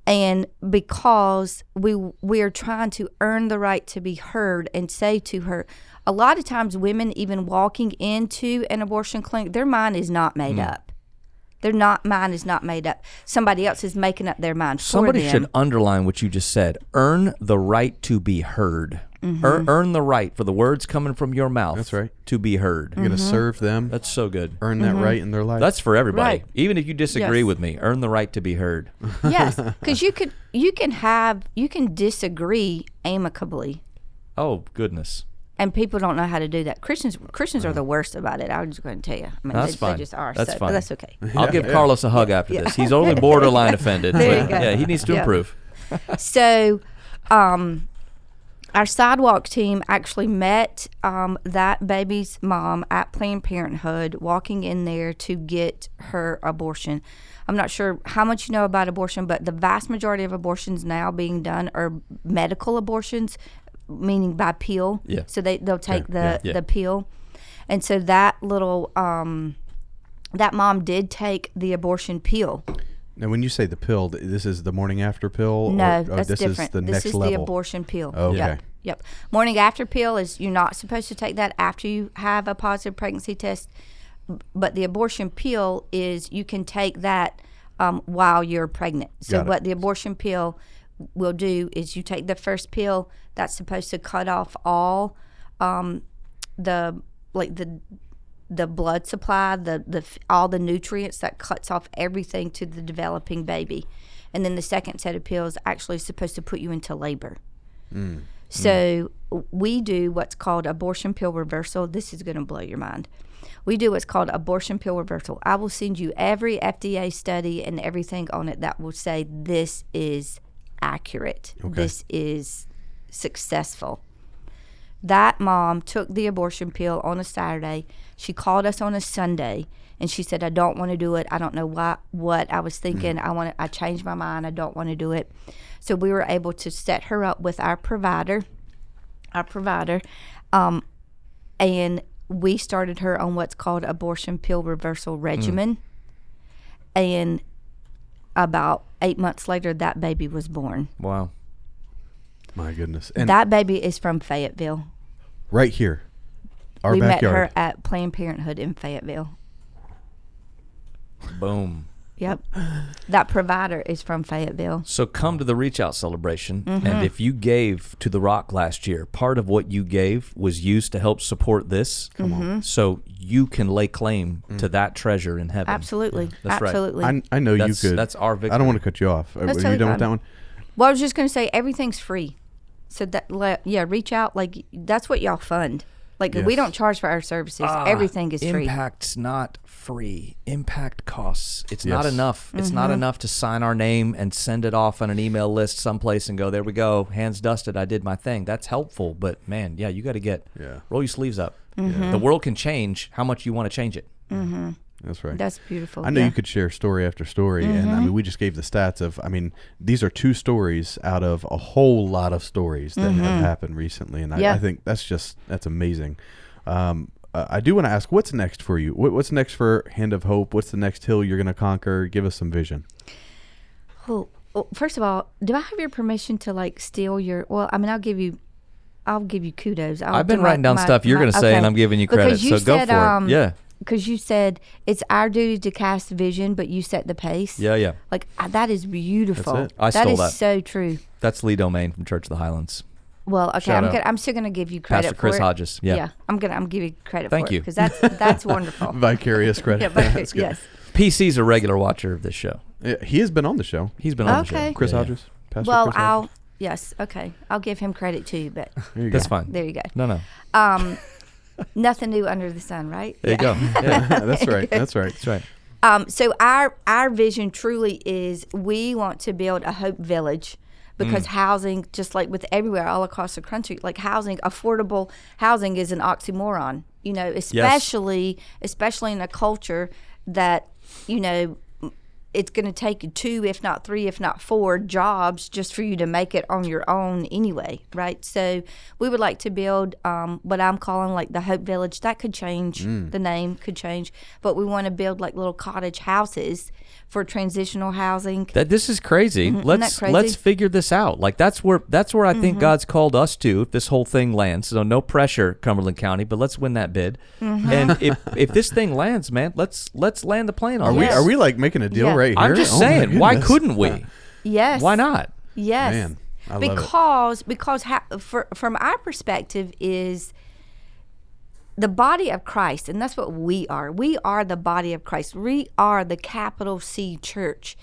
E: And because we are trying to earn the right to be heard and say to her, a lot of times women even walking into an abortion clinic, their mind is not made up. Their mind is not made up. Somebody else is making up their mind
C: Somebody
E: for them.
C: should underline what you just said. Earn the right to be heard. Earn the right for the words coming from your mouth.
A: That's right.
C: To be heard.
A: You're going to serve them,
C: That's so good.
A: earn that right in their life.
C: That's for everybody.
E: Right.
C: Even if you disagree
E: Yes.
C: with me, earn the right to be heard.
E: Yes, because you can disagree amicably.
C: Oh, goodness.
E: And people don't know how to do that. Christians are the worst about it. I'm just going to tell you. I mean,
C: That's
E: they
C: fine.
E: just are.
C: That's
E: so,
C: fine.
E: But that's okay.
C: I'll give Carlos a hug after this. He's only borderline offended.
E: There
C: but
E: you go.
C: Yeah, he needs to
E: Yeah.
C: improve.
E: So, our sidewalk team actually met that baby's mom at Planned Parenthood, walking in there to get her abortion. I'm not sure how much you know about abortion, but the vast majority of abortions now being done are medical abortions, meaning by pill.
C: Yeah.
E: So they'll take
C: Yeah.
E: the pill. And so that little, that mom did take the abortion pill.
A: Now, when you say the pill, this is the morning after pill?
E: No,
A: or
E: that's
A: this
E: different.
A: is the
E: This
A: next
E: is
A: level?
E: the abortion pill.
A: Okay.
E: Yep. Morning after pill is you're not supposed to take that after you have a positive pregnancy test, but the abortion pill is you can take that while you're pregnant. So
A: Got it.
E: what the abortion pill will do is you take the first pill that's supposed to cut off all the blood supply, all the nutrients, that cuts off everything to the developing baby. And then the second set of pills actually is supposed to put you into labor. So we do what's called abortion pill reversal. This is going to blow your mind. We do what's called abortion pill reversal. I will send you every FDA study and everything on it that will say this is accurate.
A: Okay.
E: This is successful. That mom took the abortion pill on a Saturday. She called us on a Sunday, and she said, I don't want to do it. I don't know what I was thinking. I changed my mind. I don't want to do it. So we were able to set her up with our provider, and we started her on what's called abortion pill reversal regimen. And about 8 months later, that baby was born.
C: Wow.
A: My goodness. And
E: That baby is from Fayetteville.
A: right here, our
E: We
A: backyard.
E: met her at Planned Parenthood in Fayetteville.
C: Boom.
E: Yep. That provider is from Fayetteville.
C: So come to the Reach Out celebration, and if you gave to the Rock last year, part of what you gave was used to help support this. Come on. So you can lay claim to that treasure in heaven.
E: Absolutely.
C: That's right.
E: Absolutely.
A: I know
C: That's-
A: you could.
C: that's our victory.
A: I don't want to cut you off. Are you
E: totally
A: done with
E: fine.
A: that one?
E: Well, I was just going to say everything's free. So that reach out. Like that's what y'all fund. Like we
A: Yes.
E: don't charge for our services. Everything is free.
C: Impact's not free. Impact costs. It's not
A: Yes.
C: enough. It's not enough to sign our name and send it off on an email list someplace and go, there we go, hands dusted, I did my thing. That's helpful, but man, yeah, you got to roll your sleeves up. The world can change how much you want to change it.
A: That's right.
E: That's beautiful.
A: I know
E: yeah.
A: you could share story after story, and I mean, we just gave the stats of. I mean, these are 2 stories out of a whole lot of stories that have happened recently, and
E: Yeah.
A: I think that's amazing. I do want to ask, what's next for you? What's next for Hand of Hope? What's the next hill you're going to conquer? Give us some vision.
E: Well, first of all, do I have your permission to like steal your? Well, I mean, I'll give you kudos.
C: I've been writing down stuff you're going to say, and I'm giving you credit,
E: Because you
C: so go
E: said,
C: for it. Yeah.
E: Because you said it's our duty to cast vision, but you set the pace.
C: Yeah.
E: Like that is beautiful.
A: That's it.
C: I stole
E: That
C: that.
E: is so true.
C: That's Lee Domain from Church of the Highlands.
E: Well, okay,
C: Shout out.
E: I'm still gonna give you credit
C: Pastor Chris
E: for it.
C: Hodges. Yeah.
E: I'm give you credit
C: Thank
E: for
C: you.
E: because that's wonderful.
A: Vicarious credit.
E: Yeah, but
A: That's good.
E: yes.
C: PC's a regular watcher of this show.
A: Yeah, he has been on the show.
C: He's been on the
E: Okay.
C: show.
A: Chris
C: Yeah, yeah.
A: Hodges. Pastor
E: Well,
A: Chris Hodges.
E: yes, okay, I'll give him credit too. But
A: There you
C: That's
A: go.
C: fine.
E: there you go.
C: No.
E: Nothing new under the sun, right?
C: There you go. Yeah.
A: That's right. That's right.
C: That's right.
E: So our vision truly is we want to build a hope village because housing, just like with everywhere all across the country, like affordable housing is an oxymoron, especially in a culture that, it's going to take 2, if not 3, if not 4 jobs just for you to make it on your own anyway, right? So we would like to build what I'm calling like the Hope Village. That could change, the name could change, but we want to build like little cottage houses for transitional housing.
C: This is crazy. Let's figure this out. Like that's where I think God's called us to. If this whole thing lands, so no pressure, Cumberland County, but let's win that bid. And if this thing lands, man, let's land the plane on this.
A: Are we like making a deal
E: Yeah.
A: right here?
C: I'm just
A: Oh, my
C: saying, why
A: goodness.
C: couldn't we?
E: Yes.
C: Why not?
E: Yes.
A: Man, I love it.
E: Because from our perspective is the body of Christ, and that's what we are. We are the body of Christ. We are the capital C church.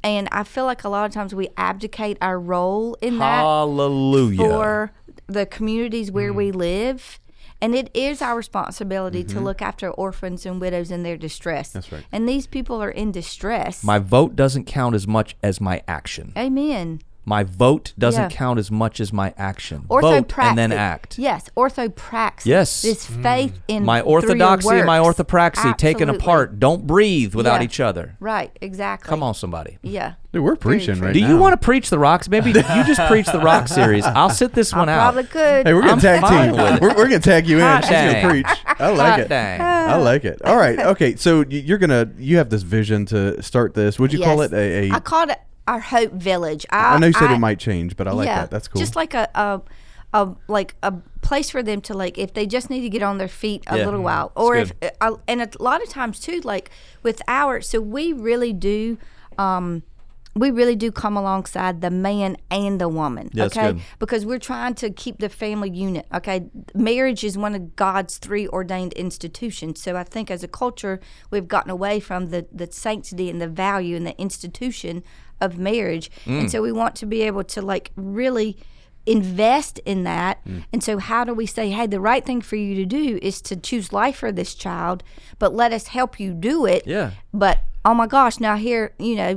E: And I feel like a lot of times we abdicate our role in that
C: Hallelujah.
E: for the communities where we live. And it is our responsibility to look after orphans and widows in their distress.
A: That's right.
E: And these people are in distress.
C: My vote doesn't count as much as my action.
E: Amen.
C: My vote doesn't
E: Yeah.
C: count as much as my action. Vote and then
E: Orthopraxy.
C: act.
E: Yes, orthopraxy.
C: Yes.
E: This faith in
C: My
E: through your
C: orthodoxy and my
E: works.
C: orthopraxy taken
E: Absolutely.
C: apart. Don't breathe without
E: Yeah.
C: each other.
E: Right, exactly.
C: Come on, somebody.
E: Yeah.
A: Dude, we're preaching
E: true.
A: right
C: Do
A: now.
C: you want to preach the rocks? Maybe you just preach the rock series. I'll sit this one out.
E: Probably could.
A: Hey, we're gonna
C: I'm
A: tag
C: fine
A: team.
C: with it.
A: We're gonna tag you in.
C: Hot
A: She's gonna
C: dang.
A: preach. I like
C: Hot
A: it.
C: dang.
A: I like it. All right. Okay. So you have this vision to start this. Would you call
E: Yes.
A: it a?
E: I called it our Hope Village.
A: I know you said it might change, but I like that. That's cool.
E: Just like a place for them to like if they just need to get on their feet a
C: Yeah.
E: little while, or
C: It's
E: if and a lot of times too, like with so we really do. We really do come alongside the man and the woman,
C: Yeah, that's
E: okay?
C: good.
E: Because we're trying to keep the family unit, okay? Marriage is one of God's 3 ordained institutions. So I think as a culture, we've gotten away from the sanctity and the value and the institution of marriage. And so we want to be able to like really invest in that. And so how do we say, hey, the right thing for you to do is to choose life for this child, but let us help you do it.
C: Yeah.
E: But oh my gosh, now here,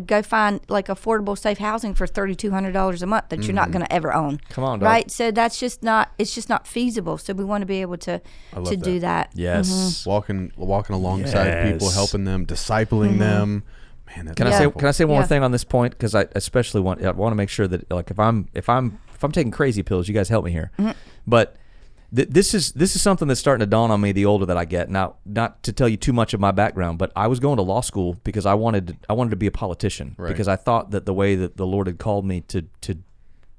E: go find like affordable safe housing for $3,200 a month that you're not going to ever own.
C: Come on, dog.
E: Right? So it's just not feasible. So we want to be able to do that.
C: Yes.
A: Walking alongside people, helping them, discipling them. Man, that's
C: Can I say one more
E: Yeah.
C: thing on this point? Because I especially want to make sure that, like, if I'm taking crazy pills, you guys help me here. But this is something that's starting to dawn on me the older that I get. Now, not to tell you too much of my background, but I was going to law school because I wanted to be a politician, because I thought that the way that the Lord had called me to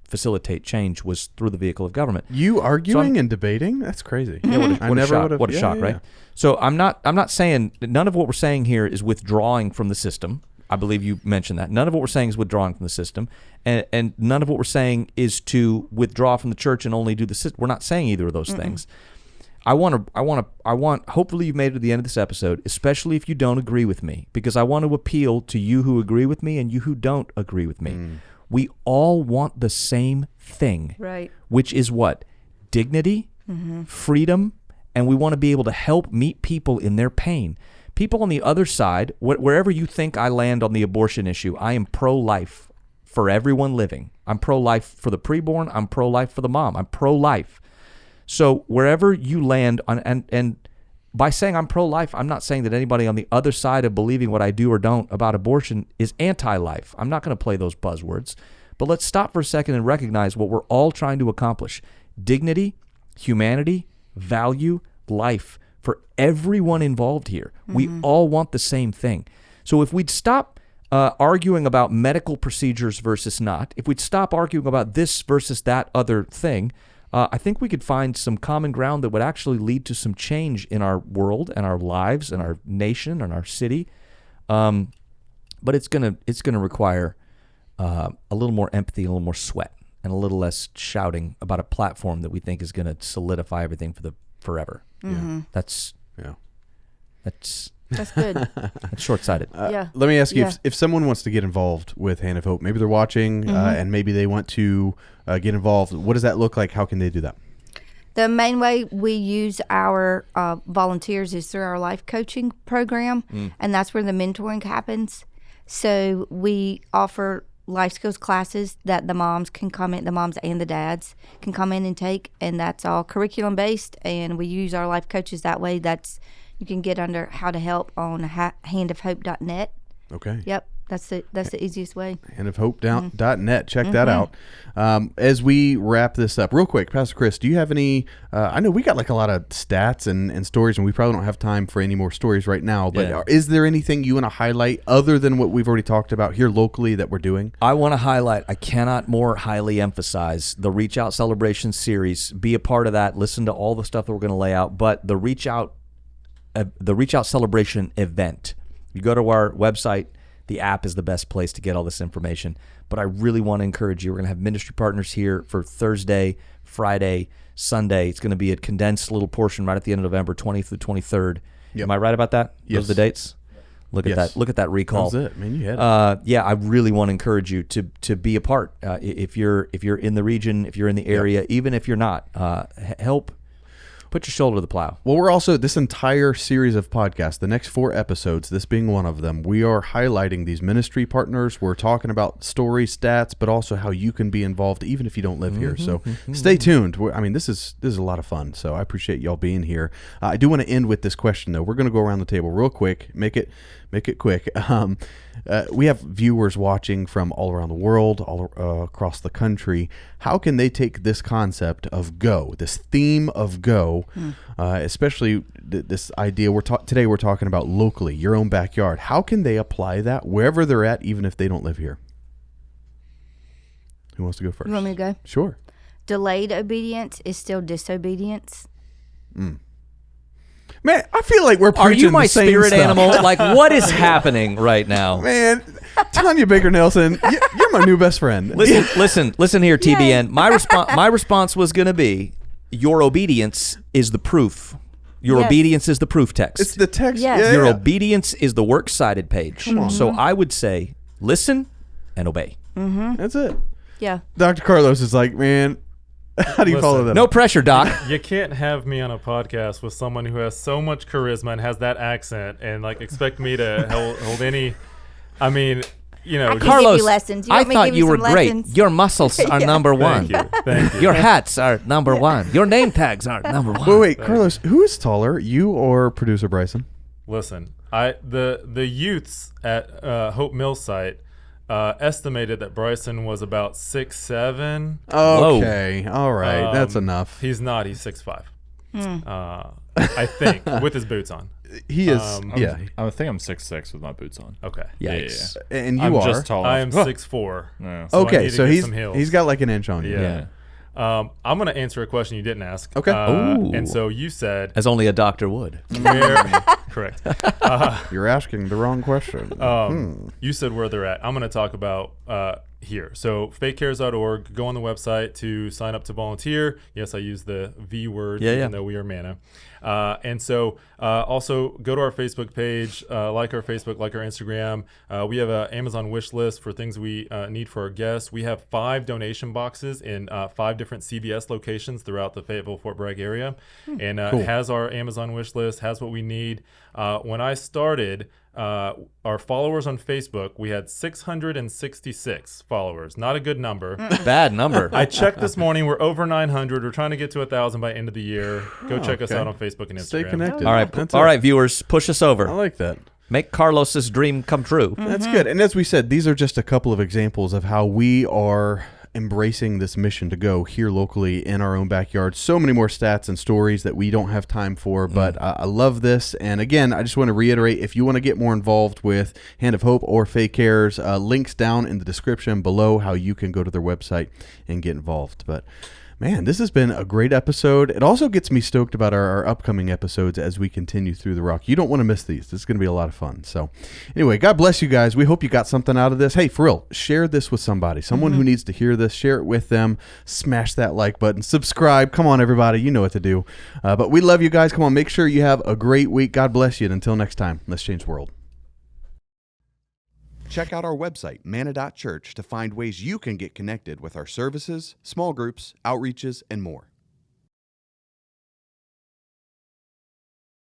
C: facilitate change was through the vehicle of government.
A: You arguing and debating? That's crazy.
C: Yeah,
A: I never would have.
C: What a shock, right? So I'm not saying, none of what we're saying here is withdrawing from the system. I believe you mentioned that. None of what we're saying is withdrawing from the system, and none of what we're saying is to withdraw from the church and only do the system. We're not saying either of those things. I want. Hopefully, you've made it to the end of this episode, especially if you don't agree with me, because I want to appeal to you who agree with me and you who don't agree with me. We all want the same thing,
E: Right.
C: which is what? Dignity, freedom, and we want to be able to help meet people in their pain. People on the other side, wherever you think I land on the abortion issue, I am pro-life for everyone living. I'm pro-life for the preborn. I'm pro-life for the mom. I'm pro-life. So wherever you land on, and by saying I'm pro-life, I'm not saying that anybody on the other side of believing what I do or don't about abortion is anti-life. I'm not going to play those buzzwords. But let's stop for a second and recognize what we're all trying to accomplish. Dignity, humanity, value, life for everyone involved here. We all want the same thing. So if we'd stop arguing about medical procedures versus not, if we'd stop arguing about this versus that other thing, I think we could find some common ground that would actually lead to some change in our world and our lives and our nation and our city. But it's gonna require a little more empathy, a little more sweat, and a little less shouting about a platform that we think is going to solidify everything for the forever. That's
E: good.
C: that's short-sighted.
E: Yeah.
A: Let me ask you,
E: Yeah.
A: if someone wants to get involved with Hand of Hope, maybe they're watching and maybe they want to get involved, what does that look like? How can they do that?
E: The main way we use our volunteers is through our life coaching program, and that's where the mentoring happens. So we offer life skills classes that the moms and the dads can come in and take, and that's all curriculum based, and we use our life coaches that way. You can get under How to Help on handofhope.net.
A: Okay.
E: Yep, that's the easiest way.
A: handofhope.net. Check that out. As we wrap this up, real quick, Pastor Chris, do you have any? I know we got like a lot of stats and stories, and we probably don't have time for any more stories right now. But is there anything you want to highlight other than what we've already talked about here locally that we're doing?
C: I want to highlight, I cannot more highly emphasize the Reach Out Celebration series. Be a part of that. Listen to all the stuff that we're going to lay out. But the Reach Out Celebration event, you go to our website, the app is the best place to get all this information. But I really want to encourage you. We're going to have ministry partners here for Thursday, Friday, Sunday. It's going to be a condensed little portion right at the end of November, 20th through 23rd. Yep. Am I right about that?
A: Yes.
C: Those are the dates? Look at that. Look at that recall.
A: That was it, man. You had it.
C: Yeah, I really want to encourage you to be a part. If you're in the region, if you're in the area, even if you're not, help. Put your shoulder to the plow.
A: Well, we're also, this entire series of podcasts, the next 4 episodes, this being one of them, we are highlighting these ministry partners. We're talking about story stats, but also how you can be involved even if you don't live here. So stay tuned. This is a lot of fun. So I appreciate y'all being here. I do want to end with this question, though. We're going to go around the table real quick. Make it quick. We have viewers watching from all around the world, all across the country. How can they take this concept of go, this theme of go, especially this idea today we're talking about locally, your own backyard. How can they apply that wherever they're at, even if they don't live here? Who wants to go first?
E: You want me to go?
A: Sure.
E: Delayed obedience is still disobedience.
A: Man, I feel like we're preaching
C: Are you my
A: the same
C: spirit
A: stuff.
C: animal? Like, what is happening right now?
A: Man, Tonya Baker Nelson, you're my new best friend.
C: Listen here, TBN. My response was going to be, your obedience is the proof. Your obedience is the proof text.
A: It's the text.
E: Yes.
A: Yeah,
C: Your
A: yeah.
C: obedience is the works cited page. So I would say, listen and obey.
A: That's it.
E: Yeah.
A: Dr. Carlos is like, man, How do you follow that
C: No
A: up?
C: pressure, Doc.
F: You can't have me on a podcast with someone who has so much charisma and has that accent and like expect me to hold any. I mean, you know,
E: I can
F: just,
E: give you lessons. You
C: I
E: want me to
C: thought
E: give
C: you were
E: some
C: great.
E: lessons?
C: Your muscles are number one.
F: thank you.
C: Your hats are number one. Your name tags are number one.
A: Wait, Carlos, who is taller, you or producer Bryson?
F: Listen, the youths at Hope Mill site estimated that Bryson was about 6'7".
A: Okay, all right, that's enough.
F: He's not. He's 6'5". I think with his boots on.
A: He is, yeah.
D: I think I'm 6'6" with my boots on.
F: Okay.
C: Yikes.
A: And you
D: I'm
A: are.
D: just tall.
F: I am
D: enough.
F: 6'4".
D: No.
F: So I
A: Okay,
F: need to
A: so
F: get
A: he's
F: some heels.
A: he's got like an inch on you.
F: Yeah. I'm going to answer a question you didn't ask.
A: Okay.
C: Ooh.
F: And so you said
C: As only a doctor would.
F: where? Correct.
A: You're asking the wrong question.
F: You said where they're at. I'm going to talk about here. So fayettevillecares.org. Go on the website to sign up to volunteer. Yes, I use the V word, even though we are Manna. And so also go to our Facebook page, like our Facebook, like our Instagram. We have an Amazon wish list for things we need for our guests. We have 5 donation boxes in 5 different CVS locations throughout the Fayetteville-Fort Bragg area. And has our Amazon wish list, has what we need. When I started, our followers on Facebook, we had 666 followers. Not a good number.
C: Bad number.
F: I checked this morning. We're over 900. We're trying to get to 1,000 by end of the year. Go check us out on Facebook and Instagram.
A: Stay connected.
C: All right,
A: That's
C: all
A: it.
C: right, viewers, push us
A: I
C: over.
A: like that.
C: Make Carlos's dream come true.
A: That's good. And as we said, these are just a couple of examples of how we are embracing this mission to go here locally in our own backyard. So many more stats and stories that we don't have time for, but I love this. And again, I just want to reiterate, if you want to get more involved with Hand of Hope or Faye Cares, links down in the description below how you can go to their website and get involved. But man, this has been a great episode. It also gets me stoked about our upcoming episodes as we continue through the rock. You don't want to miss these. This is going to be a lot of fun. So anyway, God bless you guys. We hope you got something out of this. Hey, for real, share this with somebody. Someone who needs to hear this. Share it with them. Smash that like button. Subscribe. Come on, everybody. You know what to do. But we love you guys. Come on, make sure you have a great week. God bless you. And until next time, let's change the world. Check out our website, manna.church, to find ways you can get connected with our services, small groups, outreaches, and more.